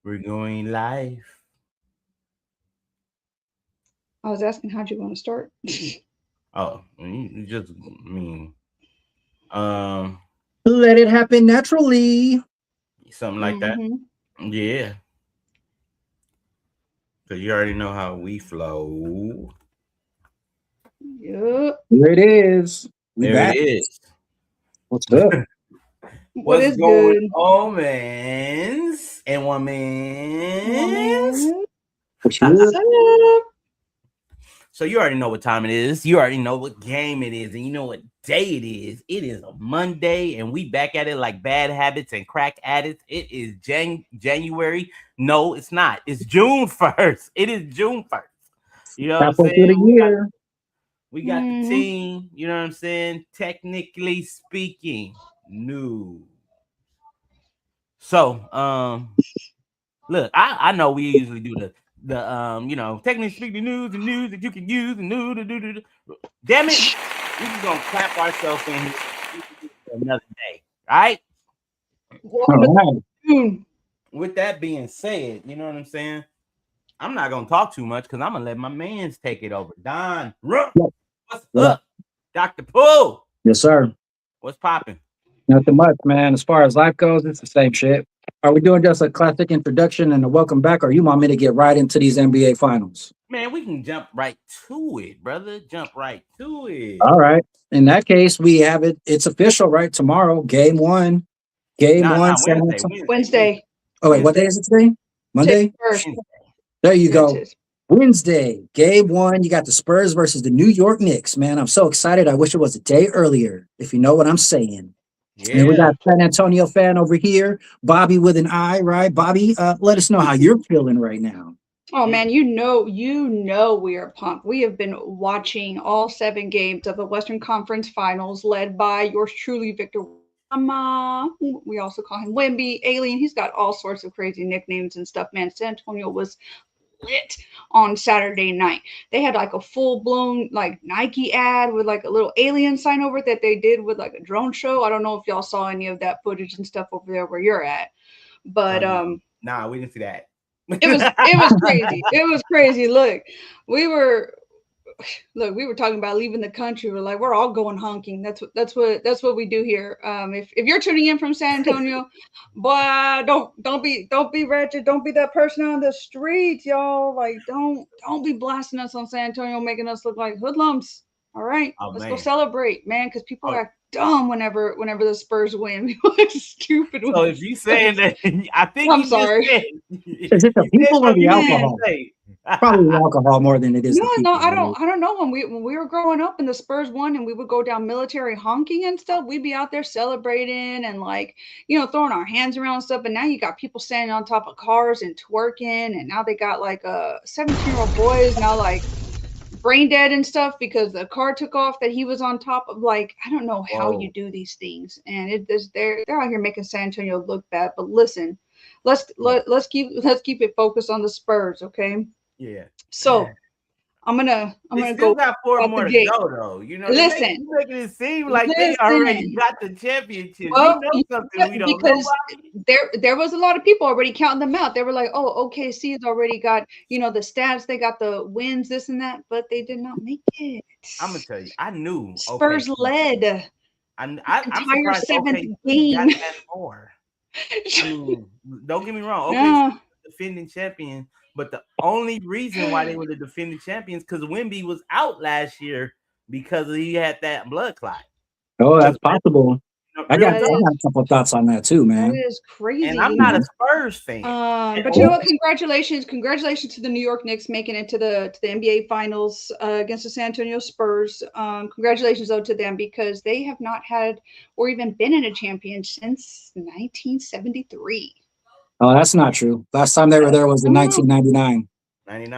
We're going live. I was asking how'd you want to start? Oh, you just um Let it happen naturally. something like that. Mm-hmm. Yeah, because you already know how we flow. Yep. Here it is. We There it back. is. What's good? What What's is going good? on, mans and women's? Woman. What's What's good? up? So you already know what time it is. You already know what game it is, and you know what day it is. It is a Monday, and we back at it like bad habits and crack addicts. It is January. No, it's not. It's June 1st. It is June 1st. You know what I'm Halfway through saying? the year. We got the Mm-hmm. team. You know what I'm saying? Technically speaking, new. So, look, I know we usually do the technically speaking news that you can use and new. Damn it, we just gonna clap ourselves in here for another day. All right. Welcome to All right. June. With that being said, you know what I'm saying? I'm not gonna talk too much because I'm gonna let my mans take it over. Don, Rupp, Yep. what's What up? up? Dr. Poole, Yes, sir. what's popping? Nothing much, man. As far as life goes, it's the same shit. Are we doing just a classic introduction and a welcome back, or you want me to get right into these NBA finals? Man, we can jump right to it, brother. Jump right to it. All right. In that case, we have it. It's official, right? Tomorrow, game one. Game one. Nah, San Wednesday, Antonio. Wednesday. Oh, wait. What day is it today? Monday? First. Wednesday. There you Yeah, it go. is. Wednesday, game one. You got the Spurs versus the New York Knicks. Man, I'm so excited. I wish it was a day earlier, if you know what I'm saying. And we Yeah. got San Antonio fan over here, Bobby with an I, right? Bobby, let us know how you're feeling right now. Oh Mm. man, you know we are pumped. We have been watching all 7 games of the Western Conference Finals, led by yours truly, Victor Wembanyama. We also call him Wemby, Alien. He's got all sorts of crazy nicknames and stuff. Man, San Antonio was lit on Saturday night. They had like a full blown like Nike ad with like a little alien sign over it that they did with like a drone show. I don't know if y'all saw any of that footage and stuff over there where you're at, but Nah, we didn't see that. it was crazy. It was crazy. We were talking about leaving the country. We're like, we're all going honking. That's what we do here. If you're tuning in from San Antonio, boy, don't be wretched. Don't be that person on the street, y'all. Like, don't be blasting us on San Antonio, making us look like hoodlums. All right, Oh let's go man. celebrate, man, because people Oh, act dumb whenever the Spurs win. People act stupid when so the if you saying Spurs. that, I think I'm you just sorry, said Is it the you said people or something the you didn't man. alcohol? say. Probably the alcohol more than it is No, the no, people. I Right? don't. I don't know when we were growing up and the Spurs won and we would go down military honking and stuff. We'd be out there celebrating and like throwing our hands around and stuff. But now you got people standing on top of cars and twerking, and now they got like 17-year-old boys now like brain dead and stuff because the car took off that he was on top of. Like, I don't know how you Whoa. do these things, and they're out here making San Antonio look bad. But listen, let's Yeah. let's keep it focused on the Spurs, okay? Yeah. So I'm They gonna still go got four out the more to gate. go though. You know, Listen, you making it seem like they already listen. got the championship. You Well, know something we don't know because about? there was a lot of people already counting them out. They were like, "Oh, OKC has already got the stats. They got the wins, this and that, but they did not make it." I'm gonna tell you, I knew Spurs OKC. led the I'm entire surprised seventh OKC game. got that far. I mean, don't get me wrong. OKC Yeah. was the defending champion, but the only reason why they were the defending champions because Wemby was out last year because he had that blood clot. Oh, Because that's possible. I got That Real I talk, is got a couple of thoughts on that too, that man. is and crazy. I'm not a Spurs fan at But you know all. what? Congratulations to the New York Knicks making it to the NBA Finals against the San Antonio Spurs. Congratulations though to them because they have not had or even been in a champion since 1973. Oh, that's not true. Last time they were there was in Oh, 1999.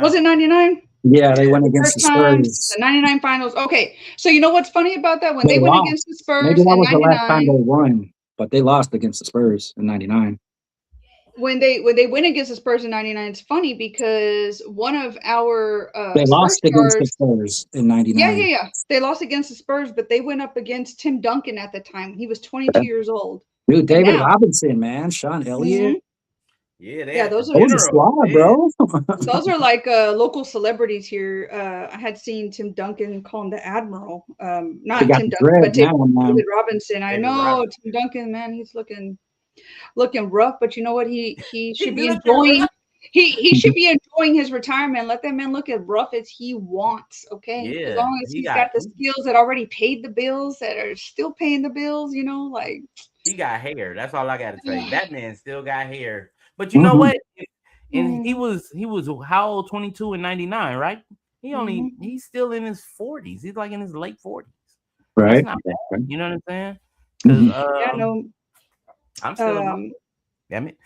was 99. it 99? Yeah, they Yeah. went against First the time the Spurs. 99 Finals. Okay, so you know what's funny about that when They they went against lost. the Maybe Spurs that in was the last time they 99. won, but they lost against the Spurs in '99. When they went against the Spurs in '99, it's funny because one of our They Spurs lost against the stars. Spurs in Yeah, '99. yeah, yeah. They lost against the Spurs, but they went up against Tim Duncan at the time. He was 22 years old. Dude, And David now, Robinson, man, Sean hmm Elliott. Yeah, they Yeah, at the those are Those are general. squad, Yeah. bro. those are like local celebrities here. I had seen Tim Duncan call him the Admiral. They Not got Tim the Duncan, but dread now, man. David Robinson. I David know Robinson. Tim Duncan, man, he's looking rough, but you know what? He He should be looking enjoying. rough. He should be enjoying his retirement. Let that man look as rough as he wants. Okay, as Yeah, long as he he's got got the skills that already paid the bills, that are still paying the bills. You know, like he got hair. That's all I got to say. That man still got hair. But you know Hmm. what? And he was how old? 22 and 99, right? Mhm. He's still in his 40s. He's like in his late 40s. That's Right. not bad. You know what I'm saying? Because Hmm. Yeah, no. I'm still a Um, mother. Damn it.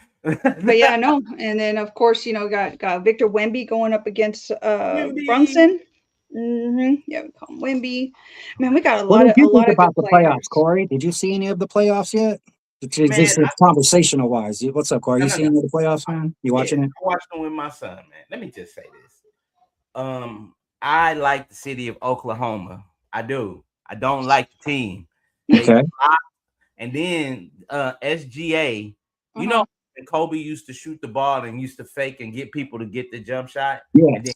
but yeah, no. And then of course, got Victor Wemby going up against Wimby. Brunson. Yeah, we call him Wemby. Man, we got What did a you think lot of good about the playoffs, players. Corey? Did you see any of the playoffs yet? Man, This is conversational wise. What's up, Corey? no, You no, seen no. any of the playoffs, man? You Yeah, watching it? I watched them with my son, man. Let me just say this. I like the city of Oklahoma. I do. I don't like the team. They Okay. and then SGA, you know, Uh-huh. when Kobe used to shoot the ball and used to fake and get people to get the jump shot, and then Yes.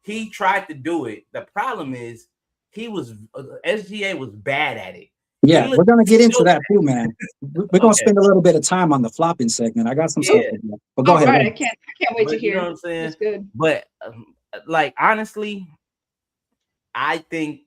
he tried to do it. The problem is SGA was bad at it. Yeah, Endless we're gonna get into still that too, man. We're gonna okay, spend a little bit of time on the flopping segment. I got some stuff yeah, for you. But go All ahead. right, Go I ahead. can't wait to but you know hear. what I'm saying. That's good. But like honestly, I think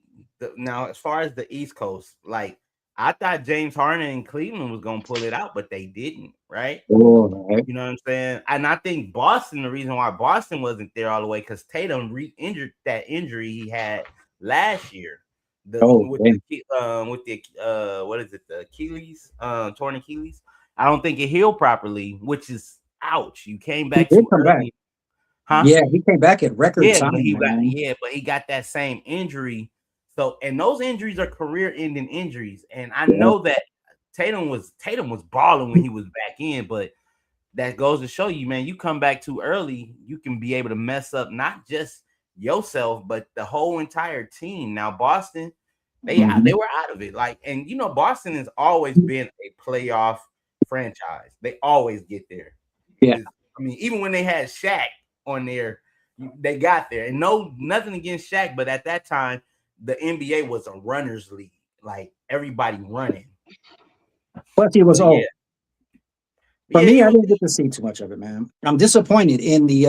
now as far as the East Coast, like I thought James Harden and Cleveland was gonna pull it out, but they didn't, right? All right. You know what I'm saying? And I think Boston, the reason why Boston wasn't there all the way, because Tatum re-injured that injury he had last year. The Oh, damn. with the what is it, the Achilles, torn Achilles. I don't think it healed properly, which is ouch. You came He back did too come back. early, huh? Yeah, he came back at record Yeah, time, but man. he got that same injury. So, and those injuries are career-ending injuries. And I Yeah. know that Tatum was balling when he was back in, but that goes to show you, man, you come back too early, you can be able to mess up not just yourself, but the whole entire team. Now, Boston, Mhm. they were out of it. Like, and you know, Boston has always been a playoff franchise. They always get there. Yeah. I mean, even when they had Shaq on there, they got there. And nothing against Shaq, but at that time, the NBA was a runners league. Like everybody running. Plus, he was But old. For yeah, me, he I was. didn't get to see too much of it, man. I'm disappointed in the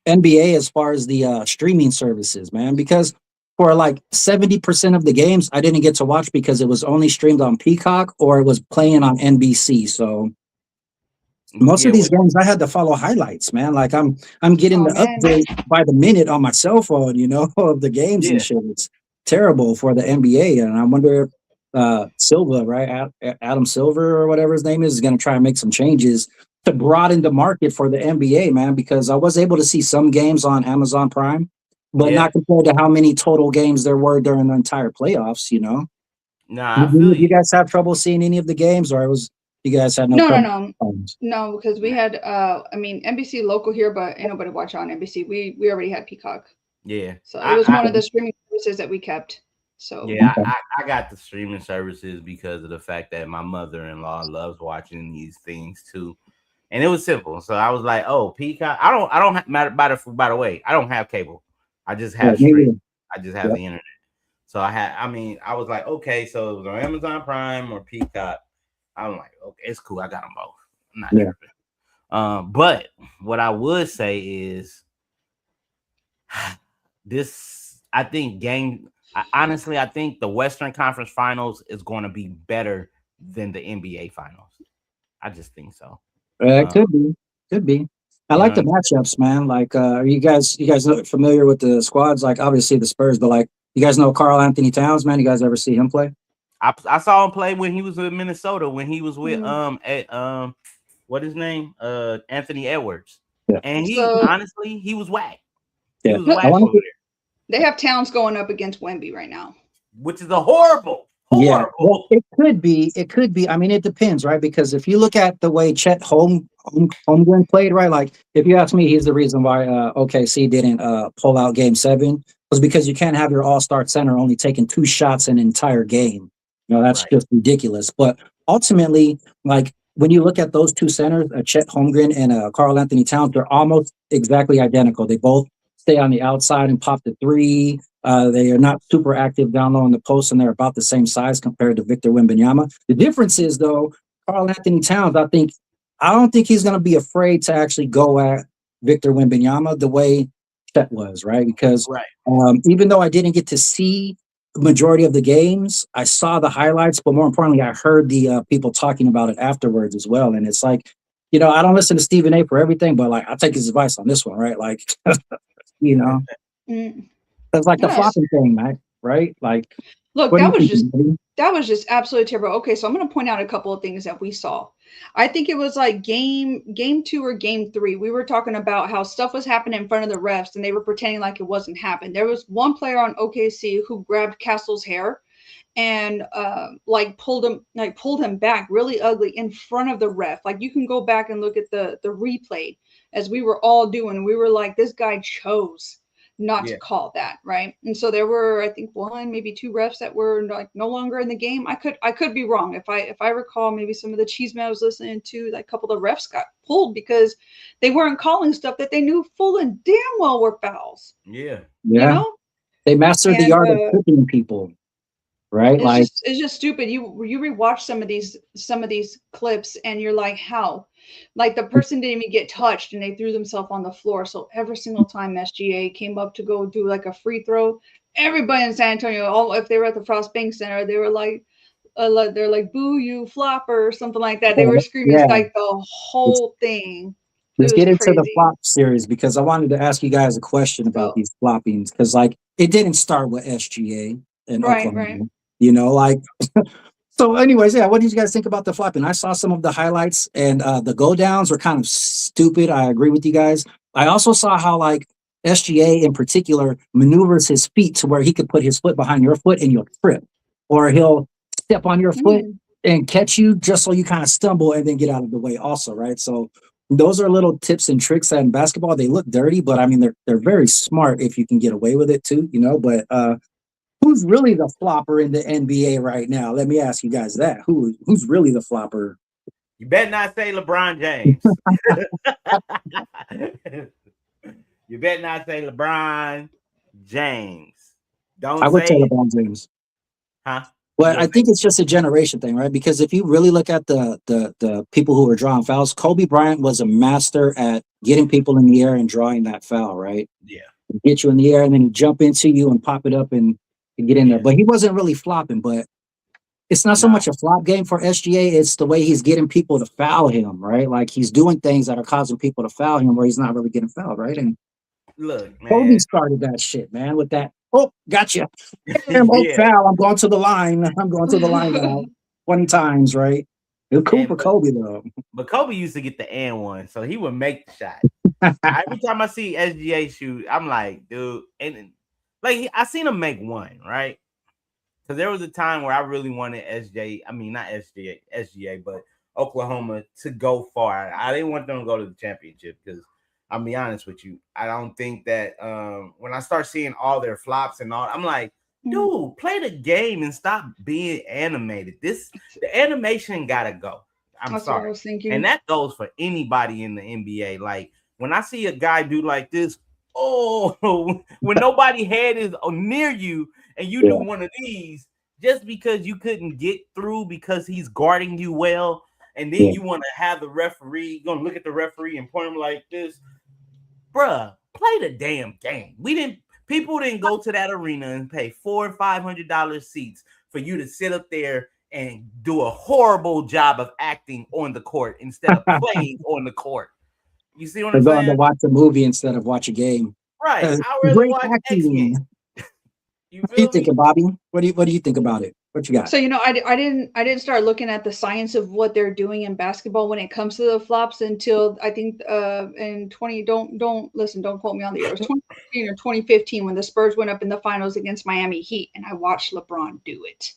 NBA as far as the streaming services, man, because for like 70% of the games, I didn't get to watch because it was only streamed on Peacock or it was playing on NBC. So most of Yeah, these games, I had to follow highlights, man. Like I'm getting Oh the man. update by the minute on my cell phone, of the games and yeah, shit. It's terrible for the NBA, and I wonder if Silva, right, Adam Silver or whatever his name is going to try and make some changes to broaden the market for the NBA, man. Because I was able to see some games on Amazon Prime, but yeah. not compared to how many total games there were during the entire playoffs. Nah, I feel Did you you. guys have trouble seeing any of the games, or you guys had no No, no, trouble? no, no, because we had I mean NBC local here, but ain't nobody watch on NBC. We already had Peacock, Yeah, so it was I one of the streaming services that we kept. So yeah, I got the streaming services because of the fact that my mother-in-law loves watching these things too, and it was simple. So I was like, "Oh, Peacock." I don't have, matter by the way, I don't have cable. I just Yeah, have me stream. either. I just have Yep. the internet. So I mean, I was like, okay, so it was on Amazon Prime or Peacock. I'm like, okay, it's cool. I got them both. I'm not Yeah. tripping. But what I would say is this. I think honestly, I think the Western Conference Finals is going to be better than the NBA Finals. I just think so. It Uh, could be. Could be. I you like know, the matchups, man. Like, are you guys familiar with the squads? Like, obviously the Spurs, but like, you guys know Carl Anthony Towns, man. You guys ever see him play? I saw him play when he was in Minnesota when he was with mm. at what his name Anthony Edwards, Yeah. and he So honestly he was whack. He Yeah. was I whack want over to. there, they have Towns going up against Wemby right now. which is a horrible, Yeah. Well, horrible. it could be. It could be. I mean, it depends, right? Because if you look at the way Chet Holmgren played, right? Like, if you ask me, he's the reason why OKC didn't pull out Game 7 was because you can't have your all-star center only taking 2 shots an entire game. That's Right. just ridiculous. But ultimately, like when you look at those two centers, Chet Holmgren and Karl Anthony Towns, they're almost exactly identical. They both stay on the outside and pop the three. They are not super active down low in the post, and they're about the same size compared to Victor Wembanyama. The difference is, though, Karl Anthony Towns, I don't think he's going to be afraid to actually go at Victor Wembanyama the way Chet was, right? Because Right. even though I didn't get to see the majority of the games, I saw the highlights, but more importantly, I heard the people talking about it afterwards as well. And it's like, I don't listen to Stephen A for everything, but like, I'll take his advice on this one, right? Like, you know, Mm. it's like the Yes. flopping thing, right? Like, Look, what do that you was think, just buddy? that was just absolutely terrible. Okay, so I'm going to point out a couple of things that we saw. I think it was like game 2 or game 3. We were talking about how stuff was happening in front of the refs and they were pretending like it wasn't happening. There was one player on OKC who grabbed Castle's hair and pulled him back really ugly in front of the ref. Like you can go back and look at the replay as we were all doing. We were like, this guy chose not to Yeah. call that, right? And so there were, I think, one, maybe two refs that were like no longer in the game. I could be wrong. If I recall, maybe some of the cheesemen I was listening to, like a couple of the refs got pulled because they weren't calling stuff that they knew full and damn well were fouls. Yeah. You Yeah, know? they mastered the And art of tricking people, right? Like, it's just stupid. You rewatch some of these clips and you're like, how? Like the person didn't even get touched and they threw themselves on the floor. So every single time SGA came up to go do like a free throw, everybody in San Antonio, all if they were at the Frost Bank Center, they were like they're like, boo you flopper or something like that. They were screaming yeah, like the let's, whole thing. It let's was get into the crazy. flop series because I wanted to ask you guys a question about Go. these floppings because, like, it didn't start with SGA in Right, right. Oklahoma, like. So, anyways, yeah, what did you guys think about the flopping? I saw some of the highlights, and the go downs were kind of stupid. I agree with you guys. I also saw how, like, SGA in particular maneuvers his feet to where he could put his foot behind your foot and you'll trip, or he'll step on your foot Mm. and catch you just so you kind of stumble and then get out of the way, also, right? So, those are little tips and tricks that in basketball they look dirty, but I mean they're very smart if you can get away with it too, But who's really the flopper in the NBA right now? Let me ask you guys that. Who's really the flopper? You better not say LeBron James. You better not say LeBron James. I Don't would say say it. LeBron James. Huh? You But gonna I say think it's just a generation thing, right? Because if you really look at the people who were drawing fouls, Kobe Bryant was a master at getting people in the air and drawing that foul, right? yeah. Get you in the air and then he jump into you and pop it up and get in there. Yeah. But he wasn't really flopping. But it's not so Nah. much a flop game for SGA. It's the way he's getting people to foul him, right? Like he's doing things that are causing people to foul him where he's not really getting fouled, right? And Look, Kobe man. started that shit, man, with that. Oh, gotcha. Damn, oh, Yeah. foul. I'm going to the line. I'm going to the line now 20 times, right? It was cool And for Kobe, though. but Kobe used to get the and one, so he would make the shot. Every time I see SGA shoot, I'm like, dude, and like I seen him make one, right? Because there was a time where I really wanted not SGA, but Oklahoma to go far. I didn't want them to go to the championship because I'll be honest with you, I don't think that when I start seeing all their flops and all, I'm like, dude, play the game and stop being animated. The animation gotta go. I'm That's what I sorry. was thinking. And that goes for anybody in the NBA. Like when I see a guy do like this, oh, when nobody head is near you and you do Yeah. one of these just because you couldn't get through because he's guarding you well, and then Yeah. you want to have the referee, you're gonna look at the referee and point him like this, bruh, play the damn game. People didn't go to that arena and pay $400 and $500 seats for you to sit up there and do a horrible job of acting on the court instead of playing on the court. You see what They're I'm going to saying? watch a movie instead of watch a game. Right. I'd rather Great watch X-Men. acting. You What do you feel me? think, Bobby? What do you think about it? What you got? So I didn't start looking at the science of what they're doing in basketball when it comes to the flops until I think in 20 don't listen, don't quote me on the year. It was 2014 or 2015 when the Spurs went up in the finals against Miami Heat and I watched LeBron do it.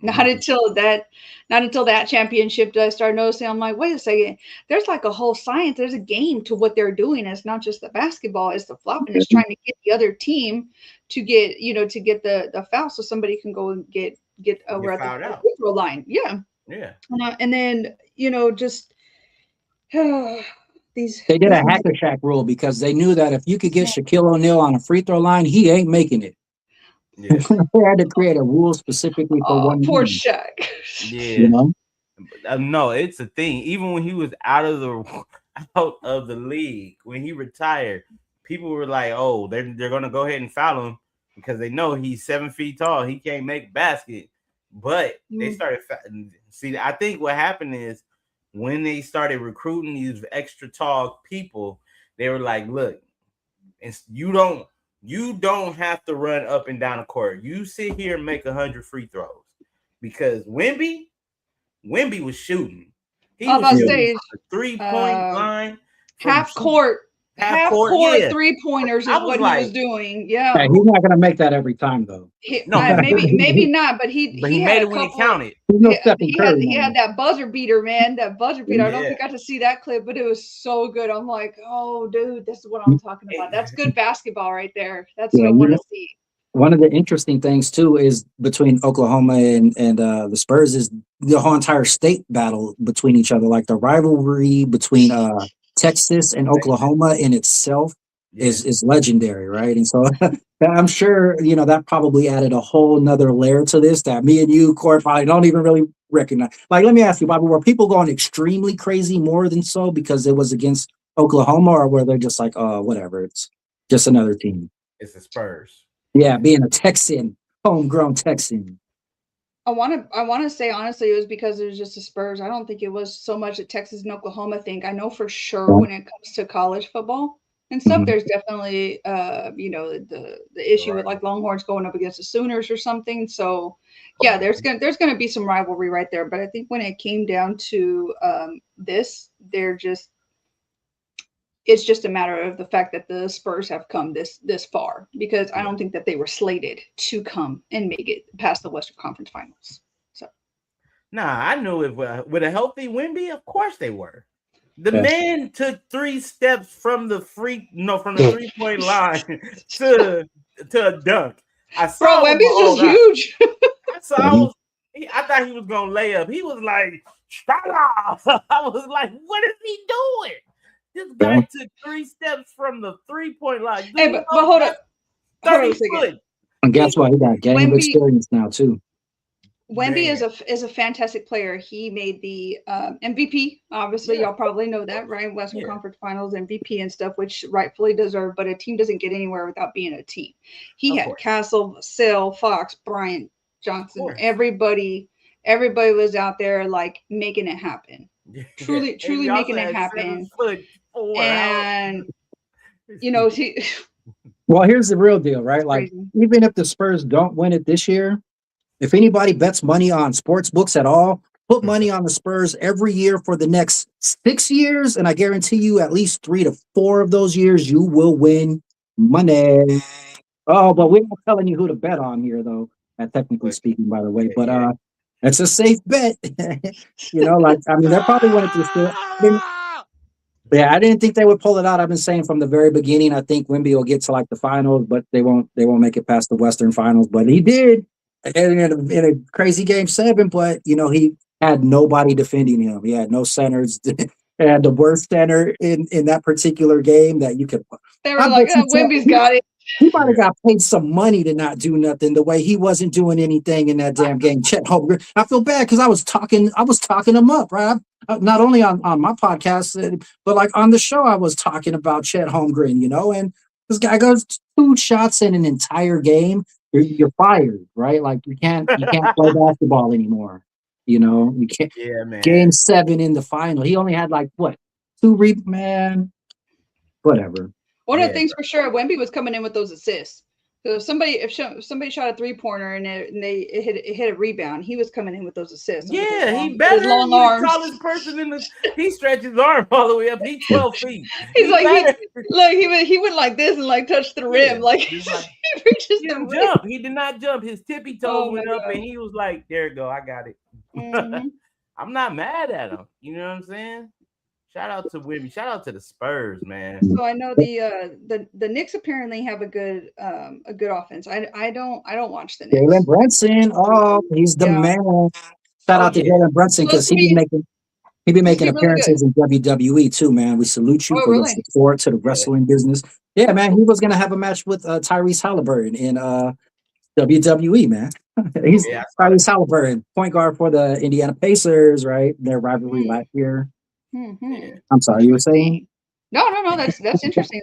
Not until that championship did I start noticing. I'm like, wait a second. There's like a whole science. There's a game to what they're doing. It's not just the basketball. It's the flopping. It's trying to get the other team to get to get the foul so somebody can go and get over Get at the fouled out. free throw line. Yeah. Yeah. And then just these They did a these hacker shack rule because they knew that if you could get Shaquille O'Neal on a free throw line, he ain't making it. Yeah. They had to create a rule specifically for oh, one poor man. Shaq. You Yeah. know, No, it's a thing. Even when he was out of the league, when he retired, people were like, "Oh, they're gonna go ahead and foul him because they know he's 7 feet tall. He can't make basket." But they Mm. started see. I think what happened is when they started recruiting these extra tall people, they were like, "Look, you don't have to run up and down the court. You sit here and make 100 free throws because Wemby was shooting. He I'm was about to yeah, shooting say from the 3 point uh, line from half court, half half court. court Yeah, 3-pointers I is was what he was like, doing. yeah, Yeah, he's not gonna make that every time though. no, maybe not, but he but he he made had it a when it couple. counted. He's no Stephen Curry He had now. that buzzer beater, man. That buzzer beater. I don't Yeah, think I got to see that clip, but it was so good. I'm like, oh, dude, this is what I'm talking about. That's good basketball right there. That's what Yeah, I you want to know, see. one of the interesting things too is between Oklahoma and the Spurs is the whole entire state battle between each other. Like the rivalry between Texas and Oklahoma in itself yeah. is legendary, right? And so I'm sure that probably added a whole nother layer to this that me and you, Corey, probably don't even really recognize. Like, let me ask you, Bobby, were people going extremely crazy more than so because it was against Oklahoma, or were they just like, oh, whatever, it's just another team? It's the Spurs. Yeah, being a Texan, homegrown Texan. I want to say honestly, it was because it was just the Spurs. I don't think it was so much a Texas and Oklahoma thing. I know for sure when it comes to college football and stuff, Mhm. there's definitely the The issue with like rival. Longhorns going up against the Sooners or something. So yeah, there's gonna be some rivalry right there. But I think when it came down to this, it's just a matter of the fact that the Spurs have come this far because I Yeah. don't think that they were slated to come and make it past the Western Conference Finals. So Nah, I knew if with a healthy Wemby, of course they were. The Yeah. man took 3 steps from the from the 3 point line to a dunk. I bro, saw it with my Wemby's just own eyes. huge. I saw. Mhm. I thought he was gonna lay up. He was like, "Shut up!" I was like, "What is he doing?" This Yeah. guy took 3 steps from the 3 point line. Do Hey, you but know hold up, that's hold on a 30 second. foot? And guess He what? He got game of Wemby experience now too. Wemby man, is a fantastic player. He made the MVP. Obviously, yeah, y'all probably know that, right? Western yeah, Conference Finals MVP and stuff, which rightfully deserved. But a team doesn't get anywhere without being a team. He of had course, Castle, Vassell, Fox, Bryant, of Johnson. course, Everybody was out there like making it happen. yeah. And Truly he also making it had seven happen. foot four. How And he Well, here's the real deal, right? Like, crazy. even if the Spurs don't win it this year, if anybody bets money on sports books at all, put money on the Spurs every year for the next 6 years, and I guarantee you, at least 3 to 4 of those years, you will win money. Oh, but we're not telling you who to bet on here, though. Technically but speaking, by the way, but yeah. it's a safe bet. Like, I mean, they're probably winning this still. Yeah, I didn't think they would pull it out. I've been saying from the very beginning. I think Wemby will get to like the finals, but they won't. They won't make it past the Western Finals. But he did in a crazy game 7. But he had nobody defending him. He had no centers. And the worst center in that particular game that you could. They I were like, bet you Wemby's got it. he might have Yeah. got paid some money to not do nothing the way he wasn't doing anything in that damn game. Chet Holmgren. I feel bad because I was talking him up, right? Not only on my podcast, but like on the show, I was talking about Chet Holmgren, and this guy goes 2 shots in an entire game. You're fired, right? Like you can't play basketball anymore. You can't. Yeah, Game man. 7 in the final, he only had like what 2 man, whatever. One of the Yeah, things for sure, Wemby was coming in with those assists. So if somebody shot a 3-pointer and it hit a rebound, he was coming in with those assists and yeah, he with his better. long He the arms. tallest person in the. He stretched his arm all the way up. He 12 feet. He's He like better. he went like this and like touched the Yeah, rim, like he's like he reaches he the didn't rim. jump. He did not jump. His tippy toes Oh my went up, and god. he was like, "There you go, I got it." Hmm. I'm not mad at him. You know what I'm saying? Shout out to Wimby. Shout out to the Spurs, man. So I know the Knicks apparently have a good offense. I don't watch the Jalen Knicks. Brunson, oh, he's the Yeah, man. Shout Oh out to yeah, Jalen Brunson Supposed because to he be supposed to making be really good. appearances in WWE too, man. We salute you Oh, for your really? support to the yeah, wrestling business. Yeah, man, he was gonna have a match with Tyrese Halliburton in WWE, man. He's yeah. I saw that. Tyrese Halliburton, point guard for the Indiana Pacers, right? Their rivalry Hmm. last year. Hmm. I'm sorry, you were saying? Interesting. No. That's interesting.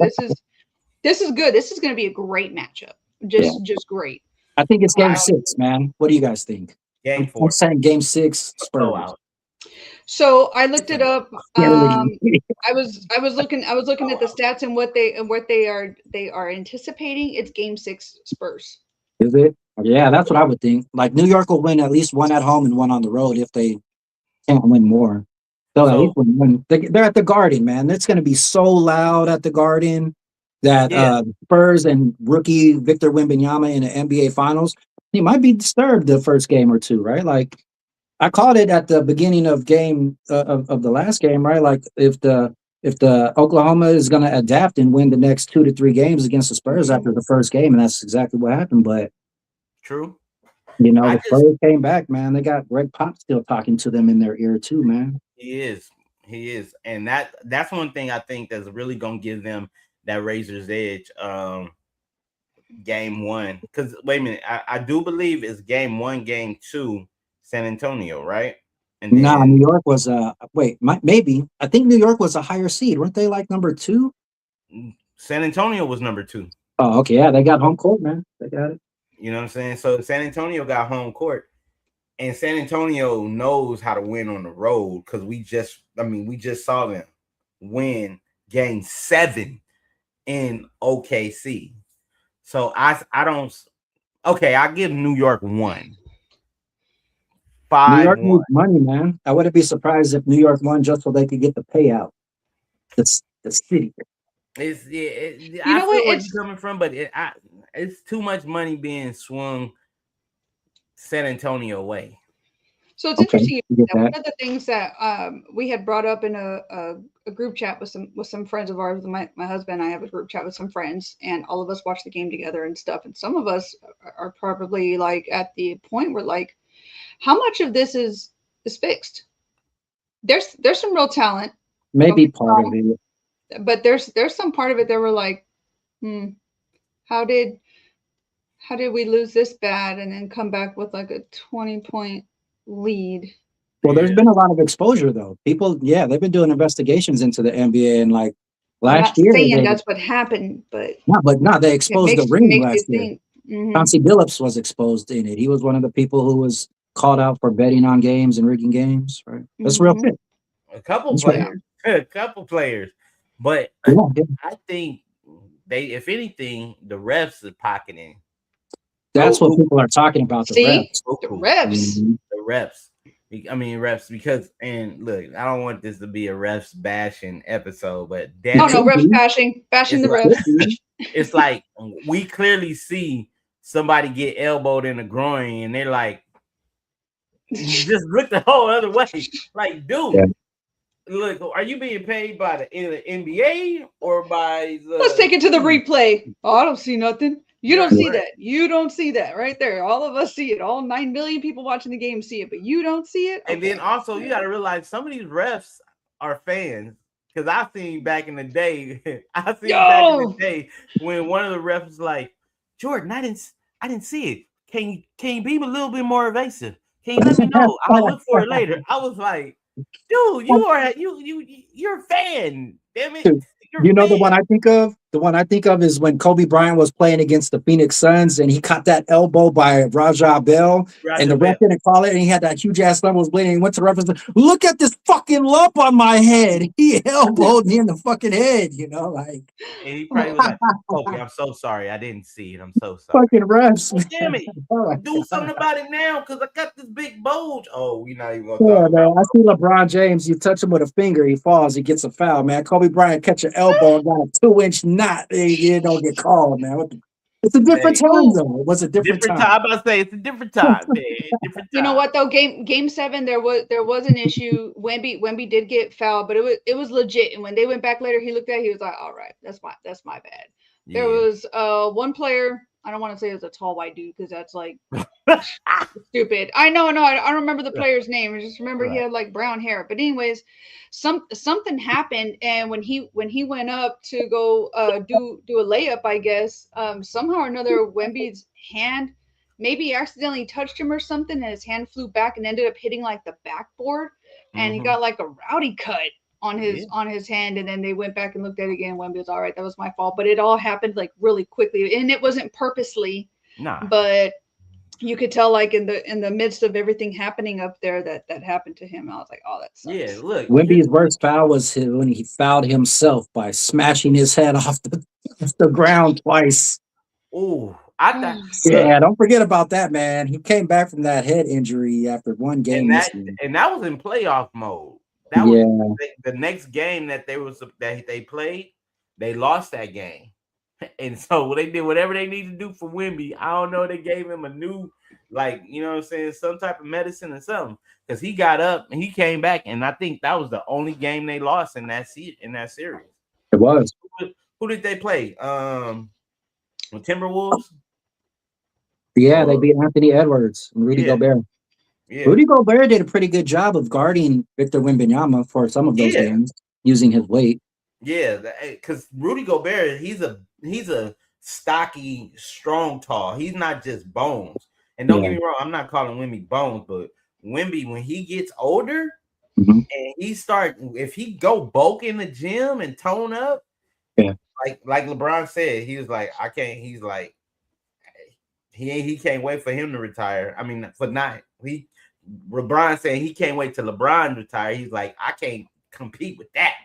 This is good. This is going to be a great matchup. Yeah. Just great. I think it's game Um, six, man. What do you guys think? Game I'm four, saying game six, a Spurs. blowout. so I looked it up. Can't really I was looking at the stats and what they are anticipating. It's game six Spurs. Is it? Yeah, that's what I would think. Like New York will win at least one at home and one on the road if they can't win more. They'll at least So win one. They're at the Garden, man. It's going to be so loud at the Garden that yeah, Spurs and rookie Victor Wembanyama in the NBA Finals, he might be disturbed the first game or two, right? Like I called it at the beginning of game of the last game, right? Like if the Oklahoma is going to adapt and win the next 2 to 3 games against the Spurs Mhm. after the first game, and that's exactly what happened. But true. the I just Spurs came back, man. They got Greg Pop still talking to them in their ear too, man. he is, and that's one thing I think that's really gonna give them that razor's edge. Game one, because wait a minute, I do believe it's game one, game two, San Antonio, right? And Nah, New then York was maybe I think New York was a higher seed, weren't they? Like number 2? San Antonio was number two. Oh, okay, yeah, they got home court, man. They got it. You know what I'm saying? So San Antonio got home court, and San Antonio knows how to win on the road because we just saw them win game 7 in OKC. So I don't. Okay, I give New York 1, New 5 York 1. needs money, man. I wouldn't be surprised if New York won just so they could get the payout. The city. You I know what? feel where you're coming from, but it's too much money being swung San Antonio way. So it's Okay, interesting you get that one that. of the things that we had brought up in a group chat with some friends of ours. My husband and I have a group chat with some friends, and all of us watch the game together and stuff. And some of us are probably like at the point where like, how much of this is fixed? There's some real talent. Don't Maybe get me part of wrong, it. but there's some part of it that we're like, how did we lose this bad and then come back with like a 20-point lead? Well, there's Yeah. been a lot of exposure though. People, yeah, they've been doing investigations into the NBA, and like I'm last not year saying they that's what happened, but they it exposed the makes ring makes you last year. think. Hmm. Chauncey Billups was exposed in it. He was one of the people who was called out for betting on games and rigging games. Right? That's real Hmm. shit. A couple That's real. Yeah. players, a couple players, but Yeah, yeah. I think if anything, the refs are pocketing That's what Buku, people are talking about. The See refs. the Buku, refs. Mhm. the refs. I mean refs because and look, I don't want this to be a refs bashing episode, but It Oh damn it, no, could refs be. bashing it's the It like could refs. be. it's like we clearly see somebody get elbowed in the groin, and they're like, just look the whole other way. Like, Yeah. dude, look, are you being paid by the NBA or by Let's the take it to the team? replay. Oh, I don't see nothing. You You're don't see right. that. You don't see that right there. All of us see it. All 9 million people watching the game see it, but you don't see it. And then Okay. also All you right. got to realize some of these refs are fans. Because I seen back in the day, Yo, when one of the refs was like, Jordan, I didn't see it. Can you be a little bit more evasive? Can you let me know? I'll look for it later. I was like, dude, you're a fan. Damn it, you're You a know the one fan. I think of? The one I think of is when Kobe Bryant was playing against the Phoenix Suns and he caught that elbow by Rajah Bell and Roger the ref Bell. didn't call it and he had that huge ass lump was bleeding. He went to the ref and said, look at this fucking lump on my head. He elbowed me in the fucking head, like And he probably was like, Kobe, I'm so sorry. I didn't see it. I'm so sorry. fucking refs. Well, damn it. Oh my Do God. something about it now because I got this big bulge. Oh, we're not even gonna Yeah, talk about man. I see LeBron James. You touch him with a finger, he falls. He gets a foul, man. Kobe Bryant catch an elbow and got a 2-inch knot. He don't get called, man. It's a different it. time, oh, though. It was a different Different time. time. I'm about to say it's a different time, man. Different you know time. what though? Game 7, there was an issue. Wemby did get fouled, but it was legit. And when they went back later, he looked at it, he was like, all right, that's my bad. There Yeah. was one player. I don't want to say it was a tall white dude because that's like stupid. I know, no, I don't remember the player's name. I just remember he Right. had like brown hair. But anyways, something happened, and when he went up to go do a layup, I guess somehow or another Wemby's hand maybe accidentally touched him or something, and his hand flew back and ended up hitting like the backboard, and he Mm-hmm. got like a rowdy cut on Yeah. his hand, and then they went back and looked at it again. Wemby was all right. That was my fault, but it all happened like really quickly, and it wasn't purposely, Nah. but you could tell like in the midst of everything happening up there that happened to him. I was like, oh, that Yeah. sucks. Look, here's Wemby's worst foul was when he fouled himself by smashing his head off the ground twice. oh, I thought look, Yeah, don't forget about that, man. He came back from that head injury after one game and that missing. and that was in playoff mode. That was Yeah, the next game that they played. They lost that game, and so they did whatever they needed to do for Wemby. I don't know. They gave him a new, like, you know what I'm saying, some type of medicine or something, because he got up and he came back, and I think that was the only game they lost in that series. it was. Who did they play? The Timberwolves. Yeah, they Or beat Anthony Edwards and Rudy yeah, Gobert. yeah, Rudy Gobert did a pretty good job of guarding Victor Wembanyama for some of those yeah. games using his weight. Yeah, because Rudy Gobert, he's a stocky, strong, tall. He's not just bones. And don't get Yeah. me wrong, I'm not calling Wemby bones, but Wemby, when he gets older Mhm. and if he go bulk in the gym and tone up, Yeah. like LeBron said, he was like, I can't. He's like, he can't wait for him to retire. I mean, for not he. LeBron saying he can't wait till LeBron retire. He's like, I can't compete with that.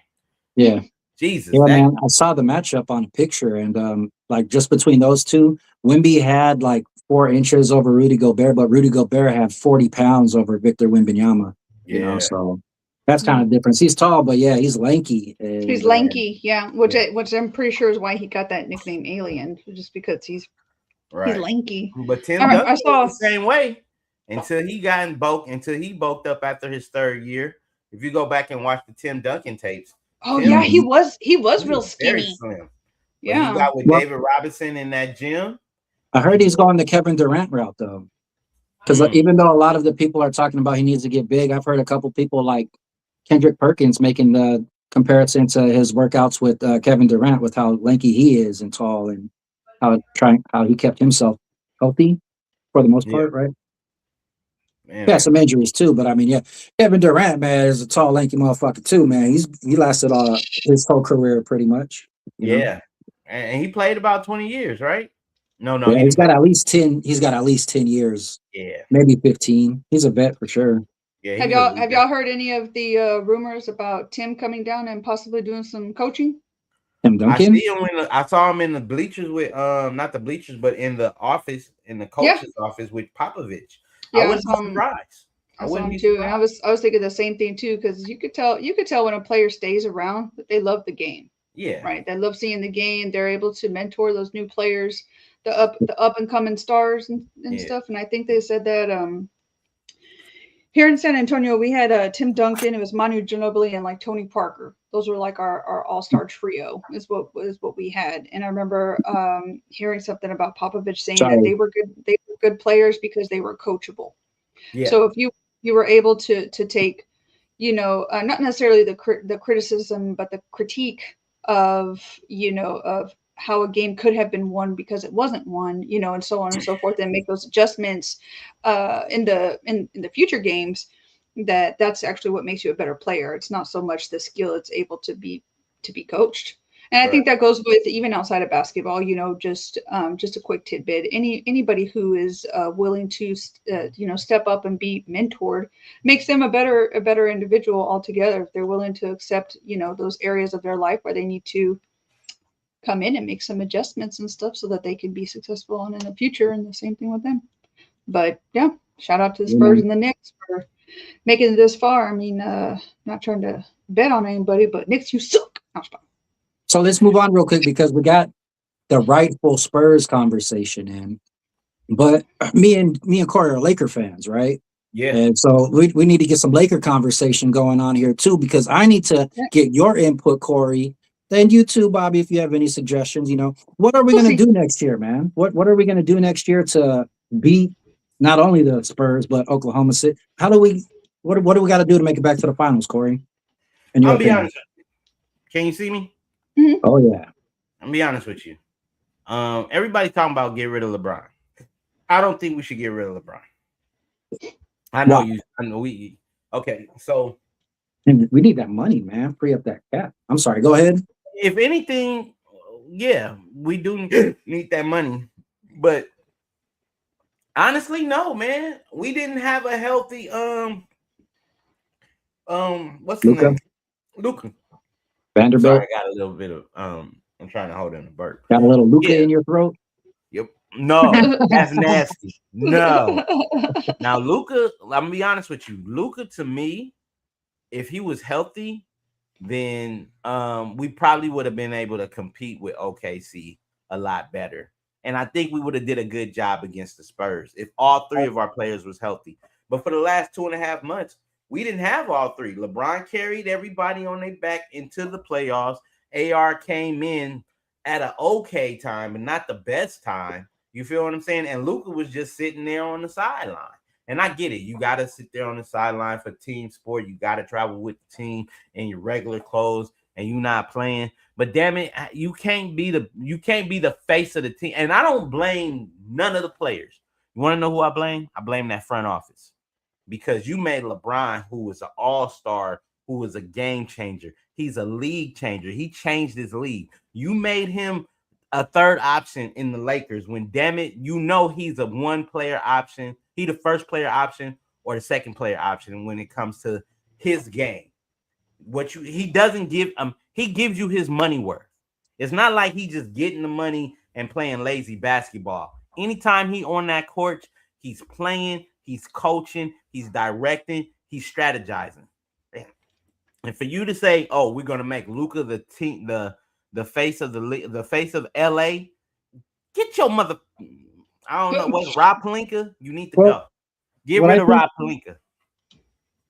Yeah. Jesus, Yeah, that man. I saw the matchup on a picture, and like just between those two, Wemby had like 4 inches over Rudy Gobert, but Rudy Gobert had 40 pounds over Victor Wembanyama. yeah. So that's kind of difference. He's tall, but yeah, he's lanky. He's And lanky, yeah, which Yeah. which I'm pretty sure is why he got that nickname Alien, just because he's Right. lanky. But Tim I Duncan saw was the same way until he bulked up after his third year. If you go back and watch the Tim Duncan tapes, Oh Tim yeah, he Mhm. was real was very skinny. slim. But he Yeah. got with Well, David Robinson in that gym. I heard he's going the Kevin Durant route though. Because Mm. even though a lot of the people are talking about he needs to get big, I've heard a couple people like Kendrick Perkins making the comparison to his workouts with Kevin Durant with how lanky he is and tall and how he kept himself healthy for the most Yeah, part, right? man. He had some injuries too, but I mean, yeah, Kevin Durant, man, is a tall, lanky motherfucker too, man. He lasted his whole career pretty much. Yeah. And he played about 20 years, right? No, Yeah, he he's didn't got play. at least 10. He's got at least 10 years, Yeah. maybe 15. He's a vet for sure. Yeah, Have he's a y'all heard any of the rumors about Tim coming down and possibly doing some coaching? Tim Duncan. I saw him in the bleachers with not the bleachers, but in the office, in the Yeah. coach's office with Popovich. Yeah, I wouldn't be surprised. I saw him too, and I was thinking the same thing too, because you could tell when a player stays around that they love the game, Yeah. right? They love seeing the game. They're able to mentor those new players, the up and coming stars and Yeah. stuff. And I think they said that here in San Antonio we had Tim Duncan, it was Manu Ginobili, and like Tony Parker. Those were like our all-star trio is what we had. And I remember hearing something about Popovich saying that they were good players because they were coachable. Yeah. So if you were able to take, not necessarily the criticism, but the critique of of how a game could have been won because it wasn't won, and so on and so forth, and make those adjustments in the future games, that's actually what makes you a better player. It's not so much the skill; it's able to be coached. And I think that goes with even outside of basketball, just a quick tidbit. Anybody who is willing to, step up and be mentored makes them a better individual altogether. If they're willing to accept, those areas of their life where they need to come in and make some adjustments and stuff so that they can be successful in the future. And the same thing with them. But yeah, shout out to the Spurs and the Knicks for making it this far. I mean, not trying to bet on anybody, but Knicks, you suck. So let's move on real quick because we got the rightful Spurs conversation in. But me and Corey are Laker fans, right? Yeah. And so we need to get some Laker conversation going on here too, because I need to get your input, Corey, And you too, Bobby, if you have any suggestions, what are we We'll going to see. do next year, man? What are we going to do next year to beat not only the Spurs but Oklahoma City? How do we what do we got to do to make it back to the finals, Corey? In I'm your gonna be opinion? honest. Can you see me? Mhm. Oh yeah, I'm gonna be honest with you. Everybody talking about get rid of LeBron. I don't think we should get rid of LeBron. I know why? you. I know we. Okay, so And we need that money, man. Free up that cap. I'm sorry. Go ahead. if anything, yeah, we do need that money. But honestly, no, man. We didn't have a healthy what's his Luca name? Luca. I'm sorry, Vanderbilt I got a little bit of I'm trying to hold in a burp. got a little Luca Yeah, in your throat. yep. No, that's nasty. No. Now Luca, I'm gonna be honest with you. Luca to me, if he was healthy, then we probably would have been able to compete with OKC a lot better. And I think we would have did a good job against the Spurs if all three of our players was healthy. But for the last 2.5 months, we didn't have all three. LeBron carried everybody on their back into the playoffs. AR came in at an okay time, but not the best time. You feel what I'm saying? And Luca was just sitting there on the sideline. And I get it. You got to sit there on the sideline for team sport. You got to travel with the team in your regular clothes and you not playing. But damn it, you can't be the face of the team. And I don't blame none of the players. You want to know who I blame? I blame that front office. Because you made LeBron, who was an all-star, who was a game changer. He's a league changer. He changed his league. You made him a third option in the Lakers when, damn it, he's a one-player option. He the first player option or the second player option when it comes to his game. He doesn't give he gives you his money worth. It's not like he just getting the money and playing lazy basketball. Anytime he on that court, he's playing, he's coaching, he's directing, he's strategizing. And for you to say, "Oh, we're gonna make Luka the face of the face of LA," get your mother. I don't know what Rob Pelinka. You need to Well, go. Get what rid I of think Rob Pelinka.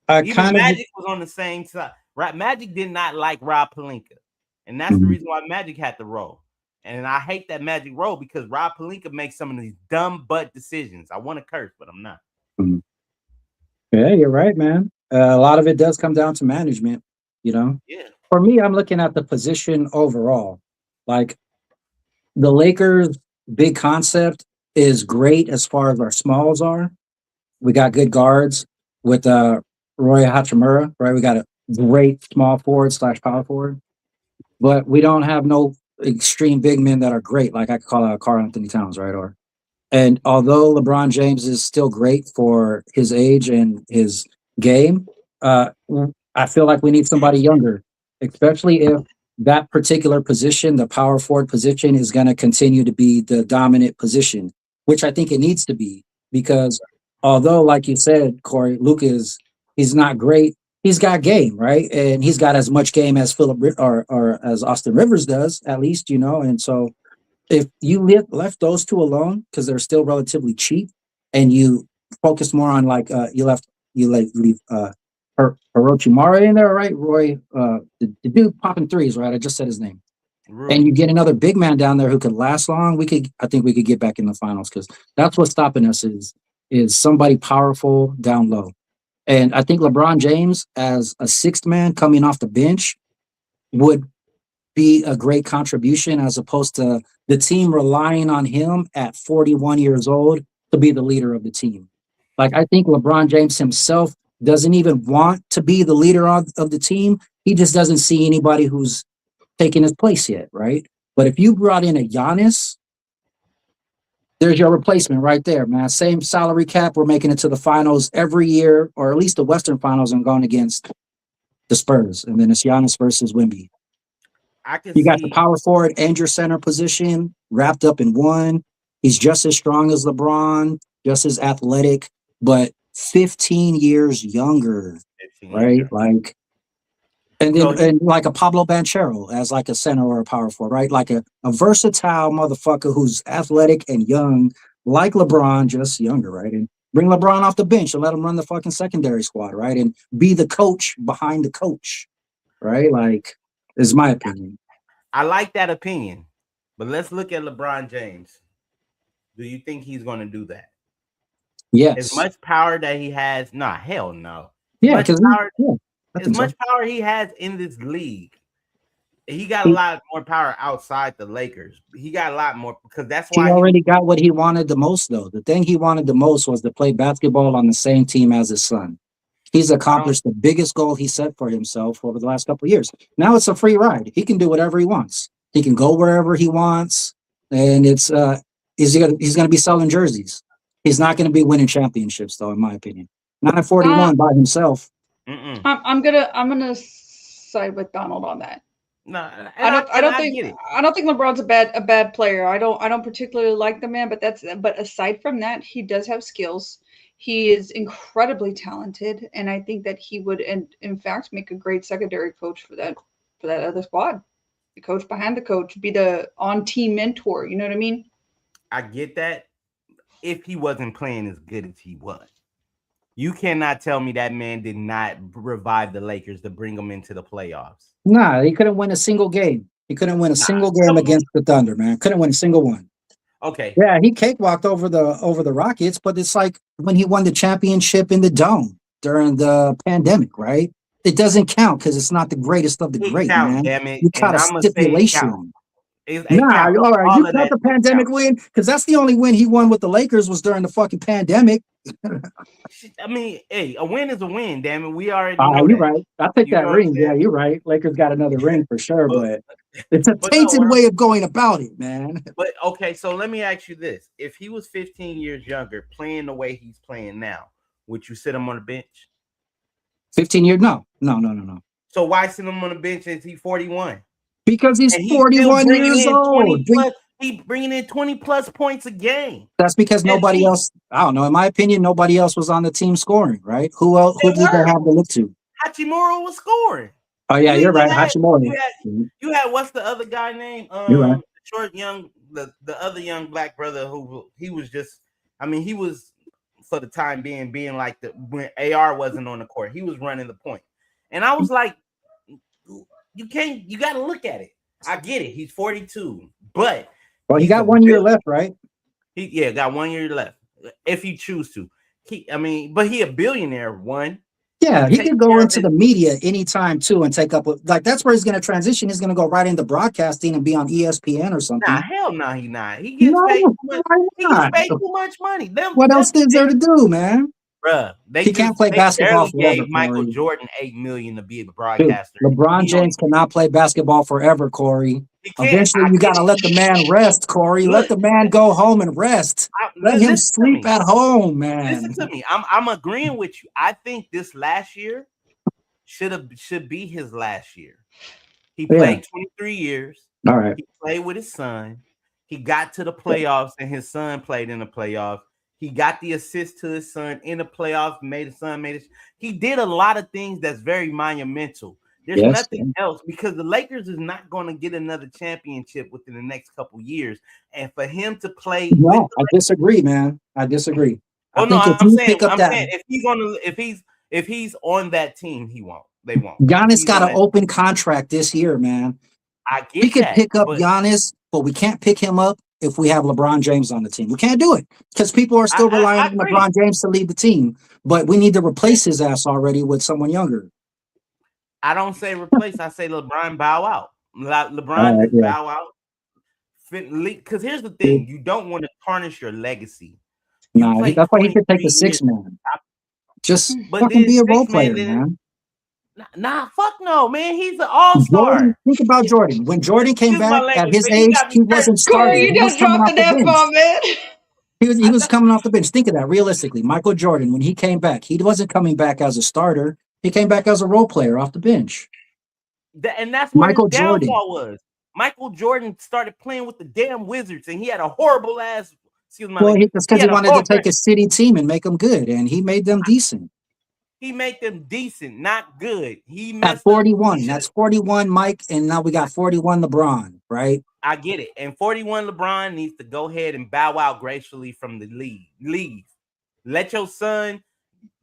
I Even kind of Magic was on the same side. Right? Magic did not like Rob Pelinka, and that's the Mhm, reason why Magic had to roll. And I hate that Magic roll because Rob Pelinka makes some of these dumb butt decisions. I want to curse, but I'm not. mhm. Yeah, you're right, man. A lot of it does come down to management. You know, Yeah. for me, I'm looking at the position overall. Like the Lakers' big concept is great as far as our smalls are. We got good guards with Roy Hachimura, right? We got a great small forward slash power forward, but we don't have no extreme big men that are great. Like I could call out Karl Anthony Towns, right? And although LeBron James is still great for his age and his game, uh, I feel like we need somebody younger, especially if that particular position, the power forward position, is going to continue to be the dominant position, which I think it needs to be. Because although, like you said, Corey, he's not great. He's got game, right? And he's got as much game as or as Austin Rivers does, at least, And so if you left those two alone because they're still relatively cheap, and you focus more on like leave Hirochi Mara in there, right? Roy, the dude popping threes, right? I just said his name, and Rui. you get another big man down there who could last long. I think we could get back in the finals because that's what's stopping us is somebody powerful down low, and I think LeBron James as a sixth man coming off the bench would be a great contribution as opposed to the team relying on him at 41 years old to be the leader of the team. Like, I think LeBron James himself doesn't even want to be the leader of the team. He just doesn't see anybody who's taking his place yet, right? But if you brought in a Giannis, there's your replacement right there, man. Same salary cap. We're making it to the finals every year, or at least the Western finals, and going against the Spurs. And then it's Giannis versus Wemby. I can You got the see. power forward and your center position wrapped up in one. He's just as strong as LeBron, just as athletic, but 15 years younger, 15 years right? young. Like, and So then and like a Pablo Banchero as like a center or a power forward, right? Like a versatile motherfucker who's athletic and young, like LeBron, just younger, right? And bring LeBron off the bench and let him run the fucking secondary squad, right? And be the coach behind the coach, right? Like, is my opinion. I like that opinion, but let's look at LeBron James. Do you think he's going to do that? As Yes. much power that he has, nah, hell no. As Yeah, much because power, I as think so. much power he has in this league, he got a He, lot more power outside the Lakers. He got a lot more because that's he why he was. already got what he wanted the most, though. The thing he wanted the most was to play basketball on the same team as his son. He's I don't. accomplished the biggest goal he set for himself over the last couple of years. Now it's a free ride. He can do whatever he wants. He can go wherever he wants, and he's gonna be selling jerseys. He's not gonna be winning championships, though, in my opinion. Not at Uh, 41 by himself. Mm-mm. I'm gonna side with Donald on that. No, I and don't I and don't I think get it. I don't think LeBron's a bad player. I don't particularly like the man, but aside from that, he does have skills. He is incredibly talented, and I think that he would in fact make a great secondary coach for that other squad. The coach behind the coach, be the on team mentor. You know what I mean? I get that. If he wasn't playing as good as he was, you cannot tell me that man did not revive the Lakers to bring them into the playoffs. Nah, he couldn't win a single game. He couldn't win a Nah, single game come on. against the Thunder, man. Couldn't win a single one. Okay, Yeah, he cakewalked over the Rockets, but it's like when he won the championship in the dome during the pandemic, right? It doesn't count because it's not the greatest of the it great, count, man. damn it, You and count a I'm gonna say it count. stipulation. It Nah, count. all right. You All of count that the shit count. pandemic win because that's the only win he won with the Lakers was during the fucking pandemic. I mean, hey, a win is a win. Damn it, we already know You're that. right. I'll take You know that what I'm ring. Yeah, saying? you're right. Lakers got another ring for sure, But but it's a no, tainted way of going about it, man. but okay. So let me ask you this: if he was 15 years younger, playing the way he's playing now, would you sit him on the bench? 15 years? No, no, no, no, no. So why sit him on the bench as he's 41? Because he's And he's still 41 bringing years in 20 old. plus. He bringing in 20 plus points a game. That's because At nobody least else, I don't know, in my opinion, nobody else was on the team scoring, right? Who they did they were. have to look to? Hachimura was scoring. Oh, yeah, You you're even right. had you Hachimura. had you had what's the other guy name? You're right. Short young the other young black brother who he was just. I mean, he was for the time being like the when AR wasn't on the court, he was running the point, and I was like, you got to look at it. I get it. He's 42, but Well, he he's got a 1 year built. left, right? He got 1 year left if he choose to. But he a billionaire. One, Yeah, he he takes could go care of into his. the media anytime too and take up like that's where he's going to transition. He's going to go right into broadcasting and be on ESPN or Nah, something. hell no, he not. He gets paid No, too much. why He gets not? paid too much money. What else is there to do, man? They He can't just play they basketball barely forever, gave Michael Corey. Jordan $8 million to be a Dude, broadcaster. LeBron He don't. James cannot play basketball forever, Corey. He can't. Eventually, I you got get to it. let the man rest, Corey. Let Look, the man go home and rest. Let him listen to sleep me. at home, Listen man. to me. I'm agreeing with you. I think this last year should be his last year. He Yeah. played 23 years. All right. He played with his son. He got to the playoffs, and his son played in the playoffs. He got the assist to his son in the playoffs, made his son made it. He did a lot of things that's very monumental. There's Yes. nothing else because the Lakers is not going to get another championship within the next couple years. And for him to play with No, the I disagree, man. I disagree. I oh no, think if I'm you saying pick up that if he's on the if he's on that team, he won't. They won't. If Giannis he's got on an that, open contract this year, man. I We get could that, pick up but Giannis, but we can't pick him up if we have LeBron James on the team. We can't do it because people are still relying I on agree. LeBron James to lead the team. But we need to replace his ass already with someone younger. I don't say replace. I say LeBron bow out. LeBron All right, just yeah. bow out. Because here's the thing: you don't want to tarnish your legacy. You Nah, play that's why he should take the 23 years, 6 man. Just but fucking then be a role 6 man player, didn't. man. Nah, fuck no, man. He's an all-star. Think about Jordan. When Jordan came Excuse my back at language, his but you age, got me he hurt. wasn't Corey, starting. you He was just coming dropped off an the F bench. bomb, man. He was coming off the bench. Think of that realistically. Michael Jordan, when he came back, he wasn't coming back as a starter. He came back as a role player off the bench. And that's where his Michael Jordan. downfall was. Michael Jordan started playing with the damn Wizards, and he had a horrible ass. Excuse my Well, language. that's He because he had a wanted to horrible. take a city team and make them good, and he made them decent. He made them decent, not good. He At messed up. 41, that's 41, Mike, and now we got 41 LeBron, right? I get it. And 41 LeBron needs to go ahead and bow out gracefully from the league. Leave. Let your son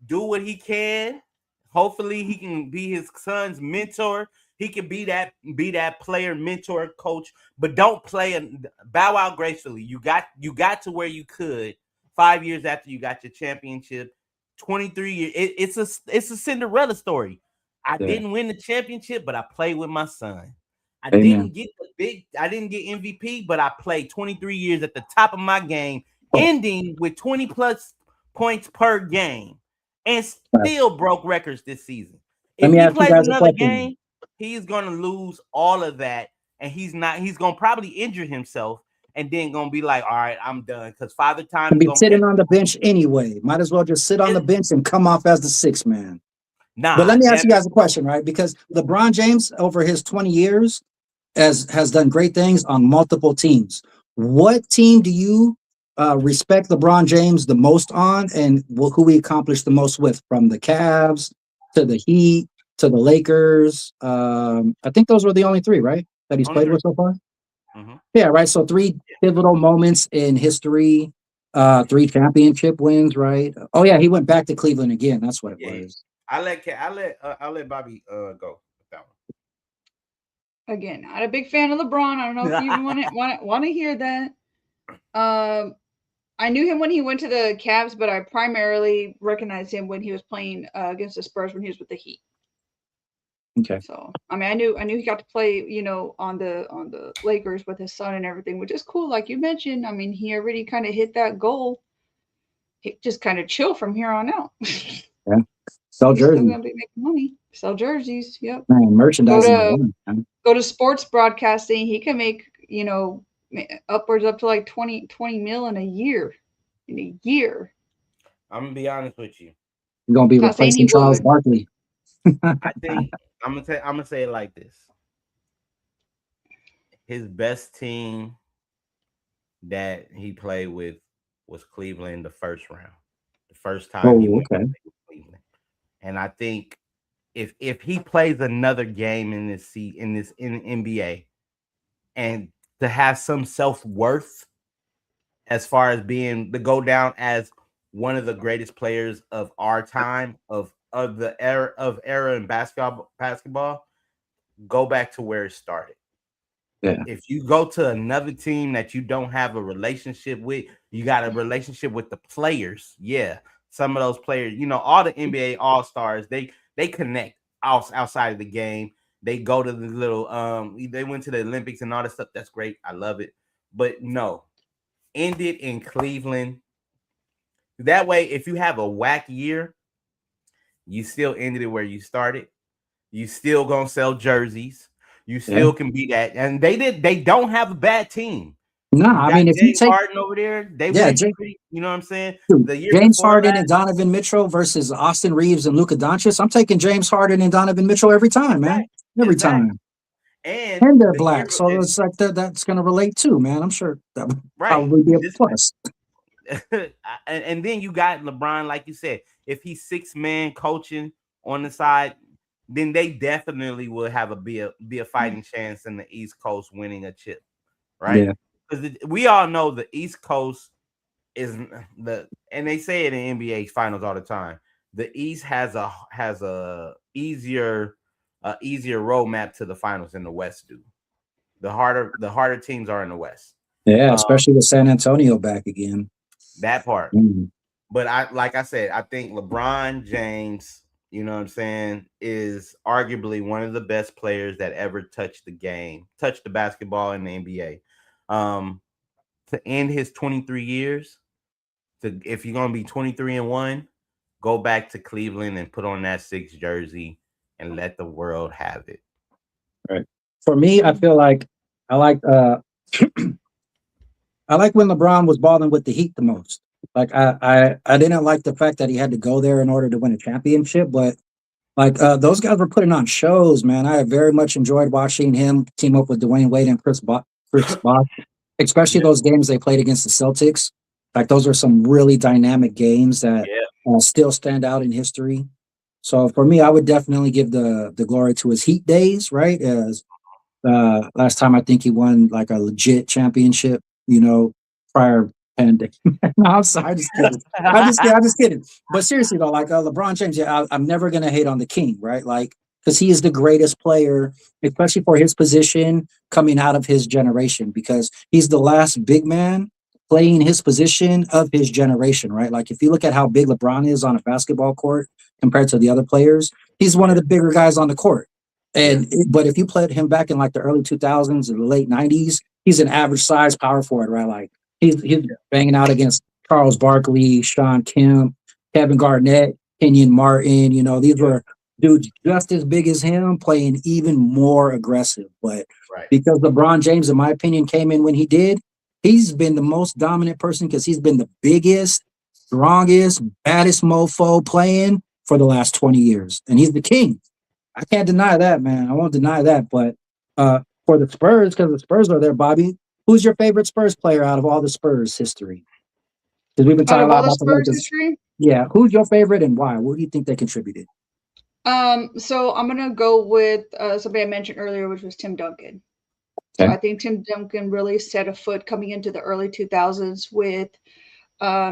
do what he can. Hopefully, he can be his son's mentor. He can be that player, mentor, coach, but don't play and bow out gracefully. You got to where you could 5 years after you got your championship. 23 years. It's a Cinderella story. I Yeah. didn't win the championship, but I played with my son. Amen. I didn't get MVP, but I played 23 years at the top of my game, Oh, ending with 20 plus points per game, and right. still broke records this season. Let If me he ask you plays guys a another question. game, he's gonna lose all of that, and he's gonna probably injure himself, and then gonna be like, all right, I'm done, because Father Time To is be gonna catch sitting on the bench anyway. Might as well just sit on the it. bench and come off as the sixth man. But Nah, let me ask that you guys a question, right? Because LeBron James, over his 20 years, has done great things on multiple teams. What team do you respect LeBron James the most on, and who he accomplished the most with, from the Cavs to the Heat to the Lakers? I think those were the only three, right, that he's only played three. with so far. Mhm. Yeah, right. So three pivotal moments in history, three championship wins, right? Oh yeah, he went back to Cleveland again. That's what it Yeah, was. I'll let Bobby go with that Again, not a big fan of LeBron. I don't know if you even one. want to hear that. I knew him when he went to the Cavs, but I primarily recognized him when he was playing against the Spurs when he was with the Heat. Okay. So I mean, I knew he got to play, on the Lakers with his son and everything, which is cool. Like you mentioned, I mean, he already kind of hit that goal. He just kind of chill from here on out. Yeah. Sell He's still jerseys, gonna be making money, sell jerseys. Yep. man. Go Merchandising to alone, man. go to sports broadcasting. He can make upwards up to like 20 mil in a year. In a year. I'm gonna be honest with you. You're gonna be Not saying he replacing Charles would. Barkley. I think I'm gonna say it like this. His best team that he played with was Cleveland the first round. The first time he Oh, went to okay. play with Cleveland. And I think if he plays another game in NBA, and to have some self-worth as far as being to go down as one of the greatest players of our time, of the era in basketball, go back to where it started. Yeah. If you go to another team that you don't have a relationship with, you got a relationship with the players. Yeah, some of those players, all the NBA All Stars, they connect outside of the game. They go to the little they went to the Olympics and all that stuff. That's great. I love it. But no, ended in Cleveland. That way, if you have a whack year, you still ended it where you started. You still gonna sell jerseys. You Yeah. still can be that. And they don't have a bad team. No, You I got mean, if you James take, Harden over there. They yeah, went pretty, you know what I'm saying? dude, The year James before Harden last, and Donovan Mitchell versus Austin Reeves and Luka Doncic, I'm taking James Harden and Donovan Mitchell every time, man. exactly, Every exactly. time. And And they're the year black, so and it's like that's going to relate too, man. I'm sure that would right. probably be a This plus. and then you got LeBron, like you said, if he's 6 man coaching on the side, then they definitely will have be a fighting chance in the East Coast winning a chip, right? Yeah. Because we all know the East Coast is and they say it in NBA finals all the time. The East has a easier roadmap to the finals than the West do. The harder teams are in the West. Yeah, Um, especially with San Antonio back again. that part. Mm. But like I said, I think LeBron James, you know what I'm saying, is arguably one of the best players that ever touched the basketball in the NBA. To end his 23 years, if you're gonna be 23-1, go back to Cleveland and put on that 6 jersey and let the world have it. Right. For me, I feel like I like I like when LeBron was balling with the Heat the most. Like I didn't like the fact that he had to go there in order to win a championship, but like those guys were putting on shows, man. I very much enjoyed watching him team up with Dwayne Wade and Chris Bosh, especially Yeah, those games they played against the Celtics. Like those are some really dynamic games that yeah. still stand out in history. So for me, I would definitely give the glory to his Heat days, right? As last time I think he won like a legit championship, prior pandemic. No, I'm sorry, I'm just kidding. I'm just kidding. I'm just kidding. But seriously though, like LeBron James, yeah, I'm never gonna hate on the king, right? Like because he is the greatest player, especially for his position coming out of his generation, because he's the last big man playing his position of his generation, right? Like if you look at how big LeBron is on a basketball court compared to the other players, he's one of Yeah. the bigger guys on the court. Yeah. But if you played him back in like the early 2000s or the late 90s, he's an average size power forward, right? Like he's banging out against Charles Barkley, Sean Kemp, Kevin Garnett, Kenyon Martin. You know, these were dudes just as big as him playing even more aggressive. But Right. because LeBron James, in my opinion, came in when he did, he's been the most dominant person because he's been the biggest, strongest, baddest mofo playing for the last 20 years. And he's the king. I can't deny that, man. I won't deny that. But for the Spurs, because the Spurs are there, Bobby, who's your favorite Spurs player out of all the Spurs history? Because we've been Out talking a of lot all the about the Spurs Lakers. history, Yeah, who's your favorite and why? What do you think they contributed? so I'm gonna go with somebody I mentioned earlier, which was Tim Duncan. So Okay. I think Tim Duncan really set a foot coming into the early 2000s with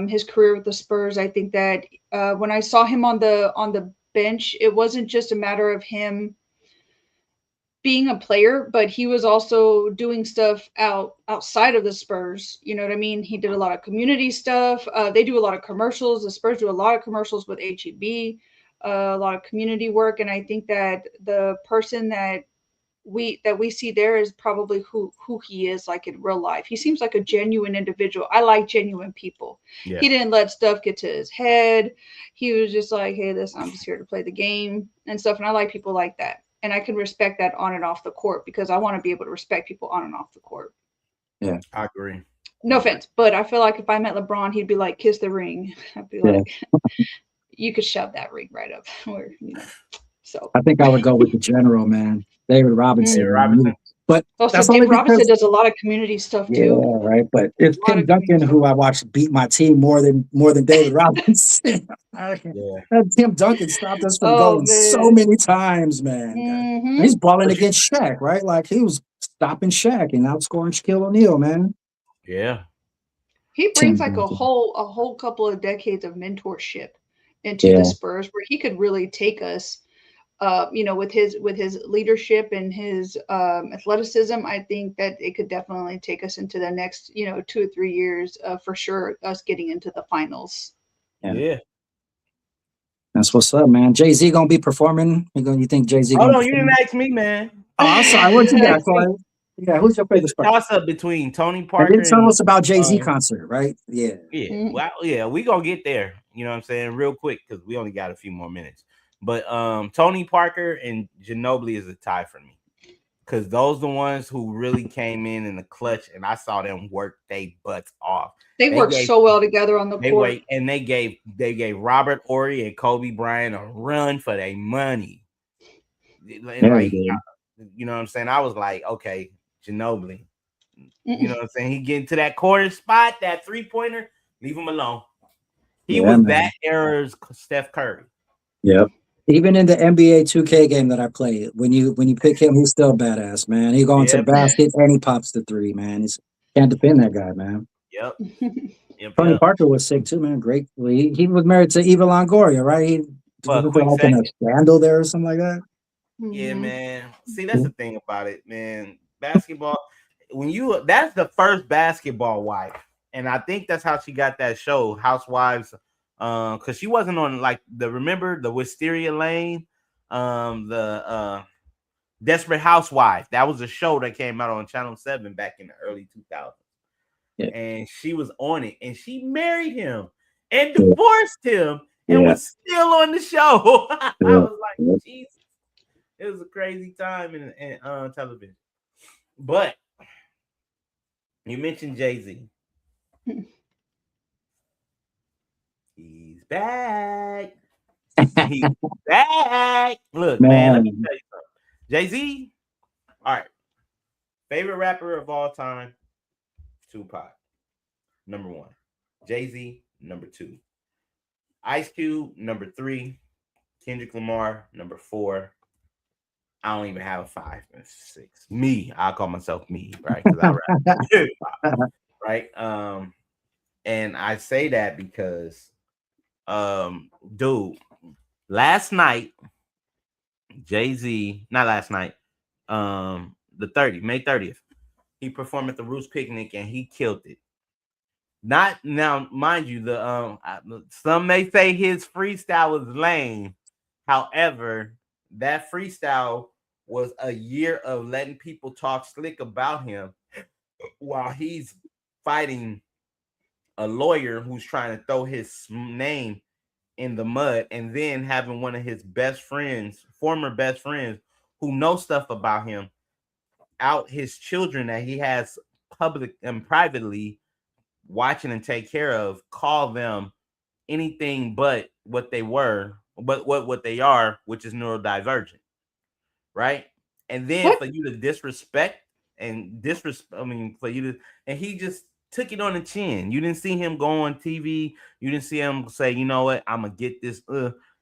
his career with the Spurs. I think that when I saw him on the bench, it wasn't just a matter of him being a player, but he was also doing stuff outside of the Spurs. You know what I mean? He did a lot of community stuff. They do a lot of commercials. The Spurs do a lot of commercials with HEB, a lot of community work, and I think that the person that we see there is probably who he is like in real life. He seems like a genuine individual. I like genuine people. Yeah. He didn't let stuff get to his head. He was just like, hey, listen, I'm just here to play the game and stuff. And I like people like that. And I can respect that on and off the court because I want to be able to respect people on and off the court. Yeah. I agree. No offense, but I feel like if I met LeBron, he'd be like, kiss the ring. I'd be Yeah. like, you could shove that ring right up where, you know. So I think I would go with the general, man. David Robinson. David Robinson. But also that's only David Robinson because does a lot of community stuff yeah, too. right. But it's A lot Tim of community Duncan stuff. who I watched beat my team more than David Robinson. Yeah. And Tim Duncan stopped us from Oh going so man. many times, man. And he's Mm-hmm. balling against Shaq, right? Like he was stopping Shaq and outscoring Shaquille O'Neal, man. Yeah. He Tim brings like a Duncan. whole couple of decades of mentorship into the Yeah. Spurs where he could really take us you know, with his leadership and his athleticism. I think that it could definitely take us into the next, you know, 2 or 3 years for sure, us getting into the finals. Yeah. Yeah. That's what's up, man. Jay-Z gonna be performing. You think Jay-Z Hold gonna on, you perform? didn't ask me, man. Oh, I'm sorry. What You you didn't got, ask me. Corey? Yeah, who's your favorite It's a Spurs? toss up between Tony And Parker then tell and us about Jay-Z concert, right? Yeah. yeah. Mhm. Well, yeah, we gonna get there. You know what I'm saying? Real quick, because we only got a few more minutes. But Tony Parker and Ginobili is a tie for me. Because those the ones who really came in the clutch, and I saw them work they butts off. They They work gave so well together on the they court. wait and they gave Robert Ory and Kobe Bryant a run for their money. And Yeah, like, they did. you know what I'm saying? I was like, okay, Ginobili. You Mm-mm. know what I'm saying? He get into that corner spot, that 3-pointer, leave him alone. He Yeah, was man. that era's Steph Curry. Yep. Even in the NBA 2K game that I played, when you pick him, he's still badass, man. He going to the Yep, man. basket and he pops the three, man. He's can't defend that guy, man. Yep. Yep. Tony Yep. Parker was sick too, man. Great. Well, he was married to Eva Longoria, right? He For a was quick like in a second. scandal there or something like that. Yeah, Mhm. man. See, that's the thing about it, man. Basketball, that's the first basketball wife. And I think that's how she got that show, Housewives. Because she wasn't on like remember the Wisteria Lane, the Desperate Housewife. That was a show that came out on Channel 7 back in the early 2000s. Yeah. And she was on it, and she married him and divorced him and Yeah. was still on the show. I Yeah. was like, Jesus. It was a crazy time in television. But you mentioned Jay-Z. He's back. He's back. Look, man, let me Man. tell you something. Jay-Z, all right. Favorite rapper of all time, Tupac. Number 1. Jay-Z, number 2. Ice Cube, number 3. Kendrick Lamar, number 4. I don't even have a 5 and 6. Me, I call myself me, right? Because I rap. Right. And I say that because dude, last night Jay-Z, not last night, the 30th, May 30th. He performed at the Roots Picnic and he killed it. Not now, mind you, some may say his freestyle was lame. However, that freestyle was a year of letting people talk slick about him while he's fighting a lawyer who's trying to throw his name in the mud, and then having one of his best friends, former best friends, who know stuff about him, out his children that he has public and privately watching and take care of, call them anything but what they were, but what they are, which is neurodivergent, right? And then What? for you to disrespect I mean, for you to, and he just took it on the chin. You didn't see him go on TV. You didn't see him say, you know what, I'm gonna get this.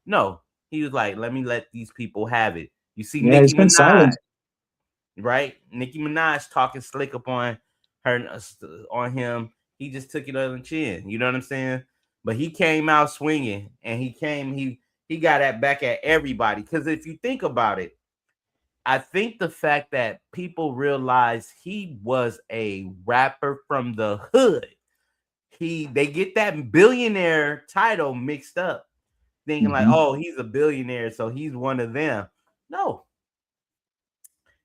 No, he was like, let these people have it. You see Yeah, he's Nicki been Minaj, silent. right? Nicki Minaj talking slick upon her on him. He just took it on the chin. You know what I'm saying? But he came out swinging, and he got at back at everybody. Because if you think about it, I think the fact that people realize he was a rapper from the hood, they get that billionaire title mixed up, thinking like, Hmm. oh, he's a billionaire, so he's one of them. No,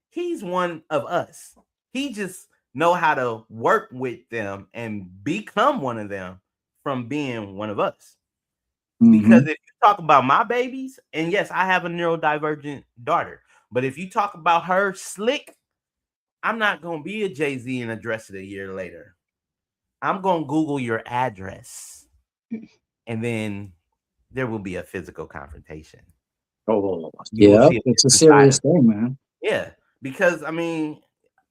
he's one of us. He just know how to work with them and become one of them from being one of us. Because Hmm. if you talk about my babies, and yes, I have a neurodivergent daughter, but if you talk about her slick, I'm not gonna be a Jay-Z and address it a year later. I'm gonna Google your address, and then there will be a physical confrontation. Oh, You will yeah, see a it's a different side serious of thing, man. yeah. Because I mean,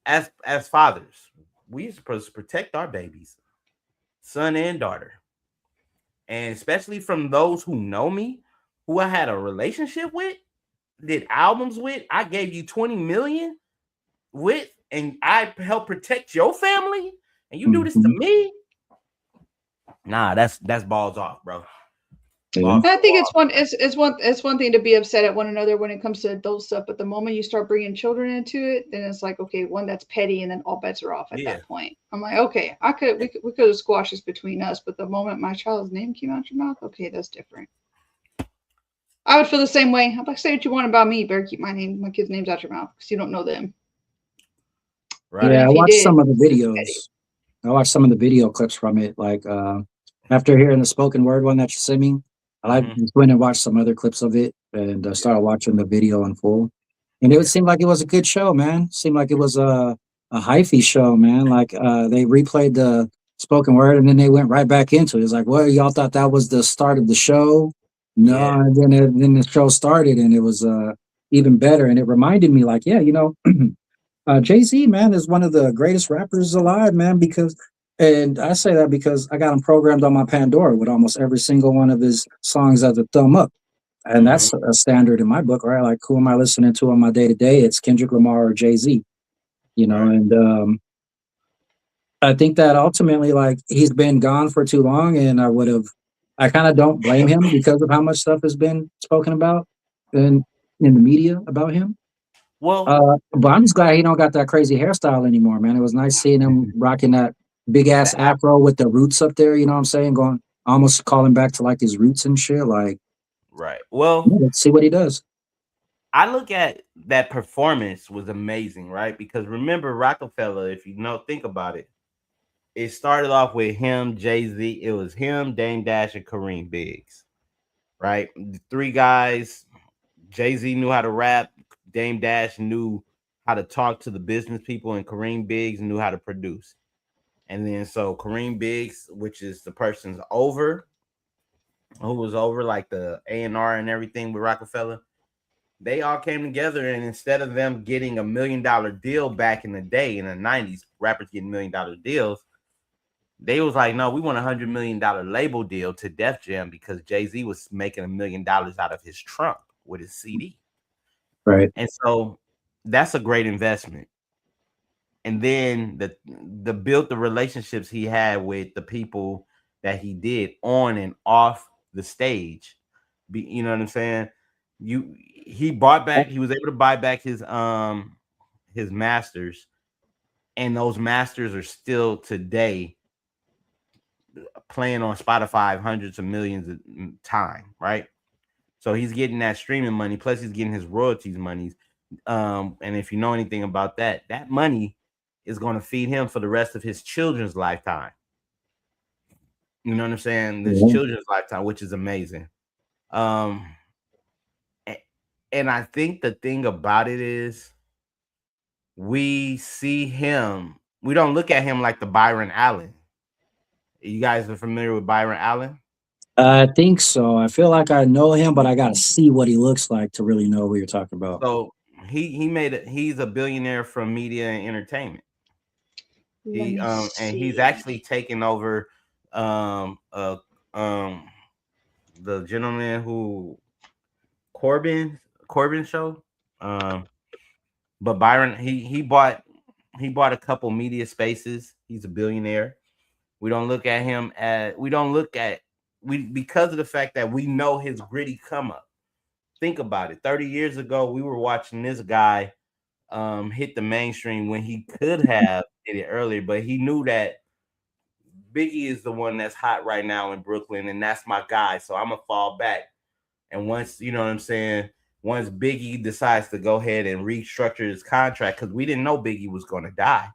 as fathers, we're supposed to protect our babies, son and daughter, and especially from those who know me, who I had a relationship with, did albums with. I gave you 20 million with, and I help protect your family, and you do this to Hmm. me. Nah, that's balls off, bro. Yeah. Balls I so think off. it's one thing to be upset at one another when it comes to adult stuff, but the moment you start bringing children into it, then it's like, okay, one, that's petty, and then all bets are off at Yeah. that point. I'm like, okay, we could have squashed this between us, but the moment my child's name came out your mouth, okay, that's different. I would feel the same way. I'm like, say what you want about me, you better keep my kids' names out your mouth because you don't know them. Even Yeah, Right. I if you watched did, some of the it's petty. videos. I watched some of the video clips from it. Like after hearing the spoken word one that you sent me, Mm-hmm. just went and watched some other clips of it and Yeah. started watching the video in full. And it would Yeah. seem like it was a good show, man. Seemed like it was a hyphy show, man. Like they replayed the spoken word and then they went right back into it. It's like, well, y'all thought that was the start of the show? No, Yeah. and then the show started and it was even better. And it reminded me, like, yeah, Jay Z, man, is one of the greatest rappers alive, man. Because, and I say that because I got him programmed on my Pandora with almost every single one of his songs as a thumb up, and Mm-hmm. that's a standard in my book, right? Like, who am I listening to on my day to day? It's Kendrick Lamar or Jay Z, Right. and I think that ultimately, like, he's been gone for too long, and I kind of don't blame him because of how much stuff has been spoken about in the media about him. Well, But I'm just glad he don't got that crazy hairstyle anymore, man. It was nice seeing him rocking that big the ass app. afro with the roots up there. You know what I'm saying? Going almost calling back to like his roots and shit. Like, Right. Well, yeah, let's see what he does. I look at that performance was amazing, right? Because remember Rockefeller, if you know, think about it. It started off with him, Jay Z. It was him, Dame Dash, and Kareem Biggs, right? The three guys. Jay Z knew how to rap. Dame Dash knew how to talk to the business people, and Kareem Biggs knew how to produce. And then so Kareem Biggs, which is the person's over, who was over like the A&R and everything with Rockefeller, they all came together, and instead of them getting $1 million deal back in the day in the 90s, rappers getting $1 million deals, they was like, no, we want $100 million label deal to Def Jam because Jay-Z was making $1 million out of his trunk with his CD. Right. And so that's a great investment. And then the built the relationships he had with the people that he did on and off the stage. You know what I'm saying? he bought back. He was able to buy back his masters, and those masters are still today playing on Spotify hundreds of millions of time, right? So he's getting that streaming money, plus he's getting his royalties monies. And if you know anything about that, that money is going to feed him for the rest of his children's lifetime. You know what I'm saying? This Yeah. children's lifetime, which is amazing. Um, and I think the thing about it is we see him, we don't look at him like the Byron Allen. You guys are familiar with Byron Allen? I think so. I feel like I know him, but I gotta see what he looks like to really know who you're talking about. So he's a billionaire from media and entertainment. Let me And he's see. actually taken over um uh um the gentleman who Corbin show. Um but Byron he bought a couple media spaces. He's a billionaire. We don't look at him as we don't look at we because of the fact that we know his gritty come up. Think about it. 30 years ago, we were watching this guy hit the mainstream when he could have did it earlier, but he knew that Biggie is the one that's hot right now in Brooklyn, and that's my guy. So I'm gonna fall back. And once you know what I'm saying, once Biggie decides to go ahead and restructure his contract, because we didn't know Biggie was gonna die,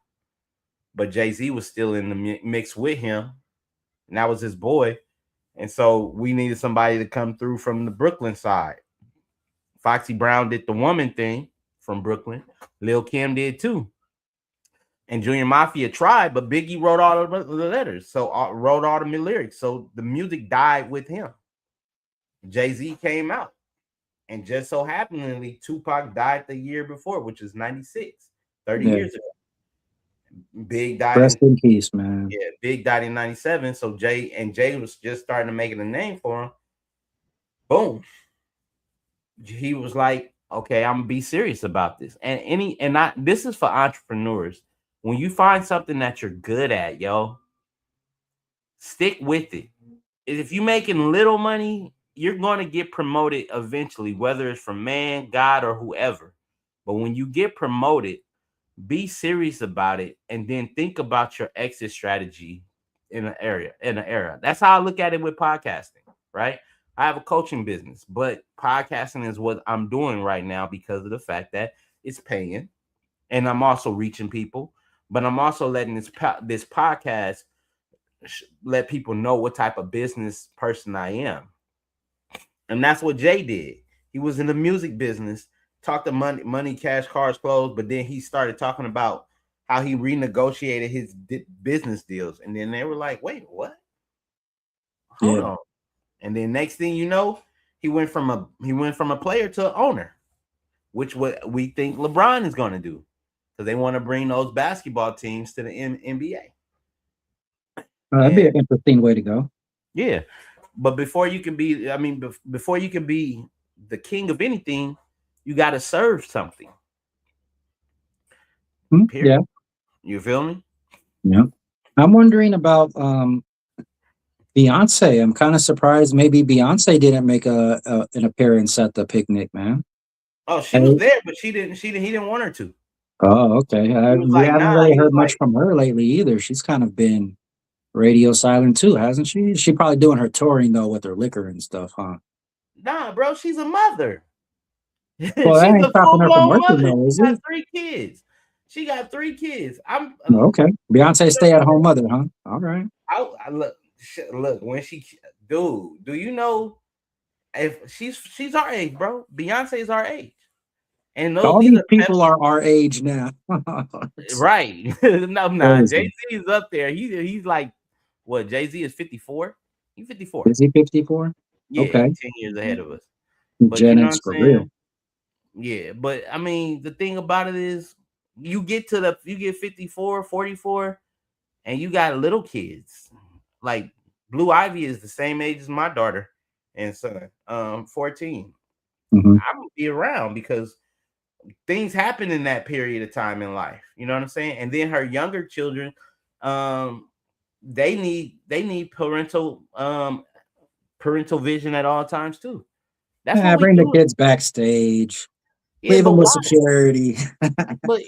but Jay-Z was still in the mix with him, and that was his boy. And so we needed somebody to come through from the Brooklyn side. Foxy Brown did the woman thing from Brooklyn. Lil Kim did too. And Junior Mafia tried, but Biggie wrote all the letters, so wrote all the lyrics. So the music died with him. Jay-Z came out, and just so happenly, Tupac died the year before, which is 96, 30 Yeah. years ago. Big died Rest in in peace, man. Big died in 97. So Jay was just starting to make it a name for him. Boom. He was like, okay, I'm gonna be serious about this. This is for entrepreneurs. When you find something that you're good at, yo, stick with it. If you're making little money, you're going to get promoted eventually, whether it's from man, God, or whoever. But when you get promoted, be serious about it, and then think about your exit strategy in an era. That's how I look at it with podcasting, right? I have a coaching business, but podcasting is what I'm doing right now because of the fact that it's paying, and I'm also reaching people, but I'm also letting this podcast let people know what type of business person I am. And that's what Jay did. He was in the music business, talked to money, cash, cars, clothes, but then he started talking about how he renegotiated his business deals. And then they were like, wait, what? Hold on. And then next thing you know, he went from a player to an owner, which what we think LeBron is going to do, because they want to bring those basketball teams to the NBA. That'd be an interesting way to go. Yeah, but before you can be, I mean, before you can be the king of anything, you got to serve something. Period. Yeah. You feel me? Yeah. I'm wondering about Beyonce. I'm kind of surprised maybe Beyonce didn't make an appearance at the picnic, man. Oh, she was there, but he didn't want her to. Oh, okay. We like, haven't nah. really He heard was much like, from her lately either. She's kind of been radio silent too, hasn't she? She probably doing her touring though with her liquor and stuff, huh? nah, bro, she's a mother. She's Well, that ain't a stopping her from full-blown working mother. though, is She got it? 3 kids. She got 3 kids. Oh, okay. Beyonce stay at home mother, huh? All right. I look when she, do you know if she's our age, bro? Beyonce's our age, and All these these are people are our age now. right. No, Crazy. Jay-Z is up there. He's like, what? Jay-Z is 54. He's 54. Is he 54? Yeah, Okay. he's 10 years ahead of us. But Gen you know what X I'm for real. saying? Yeah, but I mean, the thing about it is you get 54, 44, and you got little kids. Like Blue Ivy is the same age as my daughter and son, 14. Mm-hmm. I'm gonna be around because things happen in that period of time in life. You know what I'm saying? And then her younger children, they need parental vision at all times too. That's what we Bring the do. kids backstage. Yeah, Leave but them with why? security. But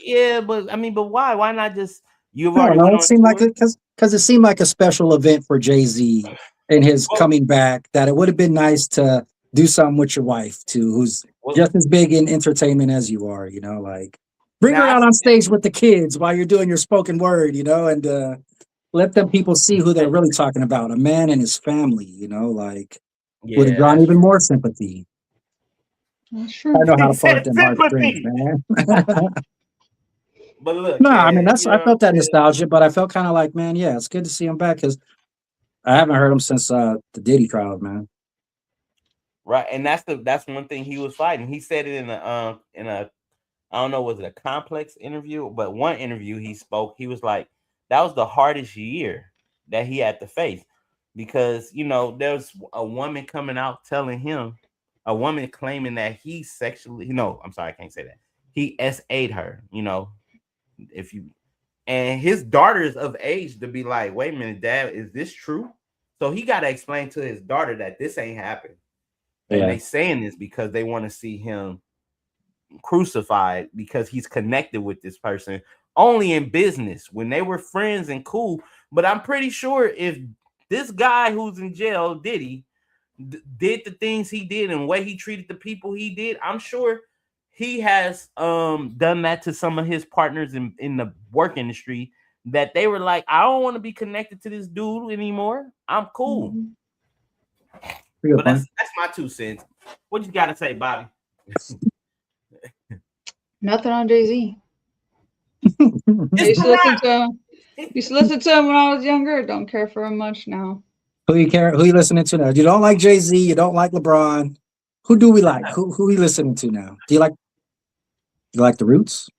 I mean, but why? Why not just you've I don't already know. went It on seemed like tour? it because it seemed like a special event for Jay-Z and his Well, coming back. That it would have been nice to do something with your wife too, who's well, just as big in entertainment as you are. Like bring her now I out see on that. stage with the kids while you're doing your spoken word. And let them people see who they're really talking about. A man and his family. Like would have Yeah, drawn that's even true. more sympathy. That's I true. know how He to pull at said them heartstrings, sympathy. man. But look, No, I mean man, you I know what I'm felt that saying? nostalgia, but I felt kind of like, man, yeah, it's good to see him back because I haven't heard him since the Diddy trial, man. Right, and that's one thing he was fighting. He said it in a I don't know, was it a complex interview? But one interview he spoke, he was like, that was the hardest year that he had to face because there's a woman coming out telling him, a woman claiming that he sexually, I'm sorry, I can't say that. He SA'd her, if you and his daughter is of age to be like, wait a minute, dad, is this true? So he got to explain to his daughter that this ain't happened. And Yeah, they saying this because they want to see him crucified because he's connected with this person only in business when they were friends and cool. But I'm pretty sure if this guy who's in jail, Diddy, did the things he did and the way he treated the people he did, I'm sure he has done that to some of his partners in the work industry that they were like, I don't want to be connected to this dude anymore. I'm cool. Mhm. pretty good But point. that's my 2 cents. What you gotta say, Bobby? Nothing on Jay Z. I It's used to listen Barack. to him. Used to listen to him when I was younger. Don't care for him much now. Who you care? Who you listening to now? You don't like Jay-Z. You don't like LeBron. Who do we like? Who we listening to now? Do you like the Roots?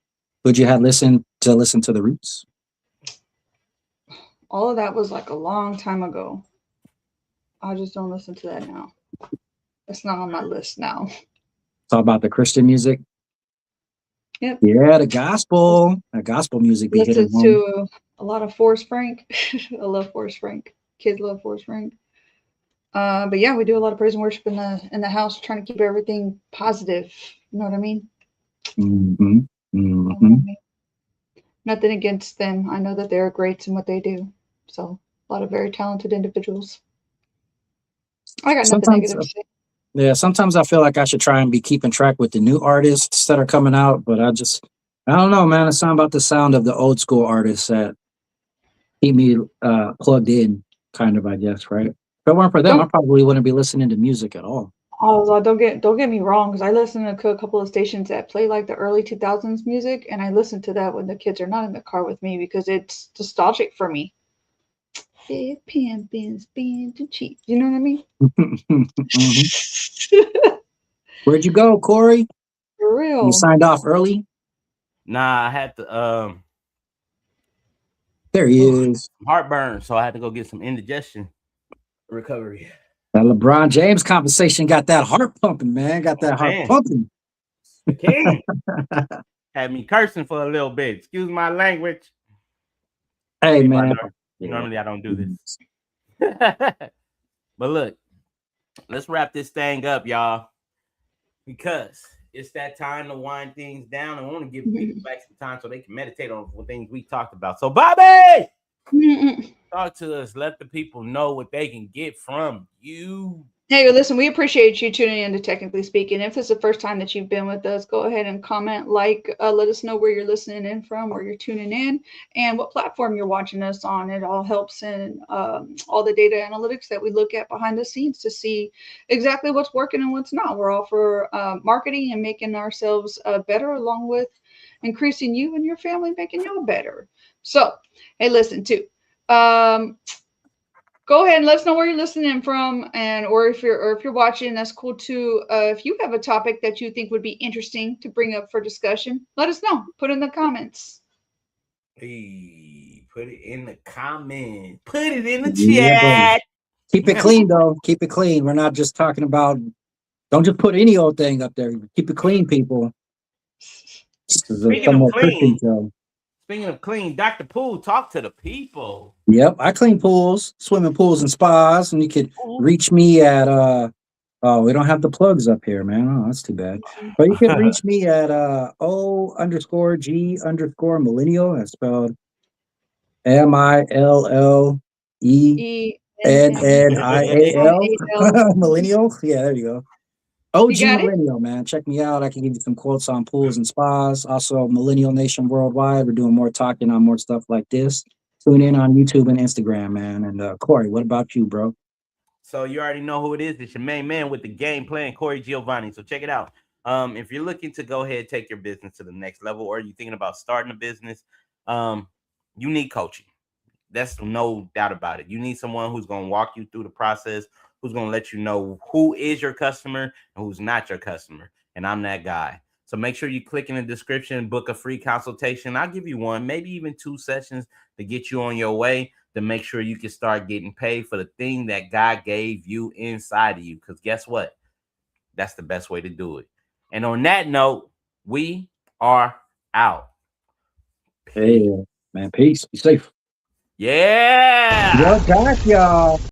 Would you have listen to the Roots? All of that was like a long time ago. I just don't listen to that now. It's not on my list now. Talk about the Christian music. Yep. Yeah, the gospel. The gospel music be Listen hitting home. to a lot of Forrest Frank. I love Forrest Frank. Kids love Forrest Frank. But yeah, we do a lot of praise and worship in the house, trying to keep everything positive. You know what I mean? Mm-hmm. You know what I Mm-hmm. mean? Nothing against them. I know that they're great in what they do. So a lot of very talented individuals. I got nothing Sometimes, negative to say. yeah, sometimes I feel like I should try and be keeping track with the new artists that are coming out, but I don't know, man. It's something about the sound of the old school artists that keep me plugged in, kind of, I guess, right? If it weren't for them, I Don't probably wouldn't be listening to music at all. don't get me wrong, because I listen to a couple of stations that play like the early 2000s music, and I listen to that when the kids are not in the car with me because it's nostalgic for me. Big pimpins being too cheap. You know what I mean? Mhm. Where'd you go, Corey? For You real. signed off early? Nah, I had to There he is. heartburn, so I had to go get some indigestion recovery. That LeBron James conversation got that heart pumping, man. Got that heart Man, pumping. the king had me cursing for a little bit. Excuse my language. Hey, People, man. Yeah. normally I don't do this. But look, let's wrap this thing up, y'all, because it's that time to wind things down. I want to give people back some time so they can meditate on the things we talked about. So, Bobby, talk to us. Let the people know what they can get from you. Hey, listen, we appreciate you tuning in to Technically Speaking. If it's the first time that you've been with us, go ahead and comment, let us know where you're listening in from, where you're tuning in, and what platform you're watching us on. It all helps in all the data analytics that we look at behind the scenes to see exactly what's working and what's not. We're all for marketing and making ourselves better, along with increasing you and your family, making y'all better. So, hey, listen, too. Go ahead and let us know where you're listening from, and or if you're watching, that's cool too. If you have a topic that you think would be interesting to bring up for discussion, let us know. Put in the comments. Hey, put it in the comment. Put it in the Yeah, buddy. chat. Keep it clean, though. Keep it clean. We're not just talking about, don't just put any old thing up there. Keep it clean, people. This is a Speaking of somewhat Christian clean, show. Dr. Poole, talk to the people. Yep, I clean pools, swimming pools and spas, and you could Ooh, reach me at Oh, we don't have the plugs up here, man. Oh, that's too bad. But you can reach me at O_G_millennial. That's spelled MILLENNIAL. ENNIAL. Millennial. Yeah, there you go. You OG got it? Millennial, man. Check me out. I can give you some quotes on pools and spas. Also, Millennial Nation Worldwide. We're doing more talking on more stuff like this. Tune in on YouTube and Instagram, man. And Corey, what about you, bro? So you already know who it is. It's your main man with the game plan, Corey Giovanni. So check it out. If you're looking to go ahead take your business to the next level, or you're thinking about starting a business, you need coaching. That's no doubt about it. You need someone who's going to walk you through the process, who's going to let you know who is your customer and who's not your customer. And I'm that guy. So make sure you click in the description, book a free consultation. I'll give you one, maybe even 2 sessions to get you on your way to make sure you can start getting paid for the thing that God gave you inside of you. Because guess what? That's the best way to do it. And on that note, we are out. Hey, man. Peace. Be safe. Yeah. You're back, y'all.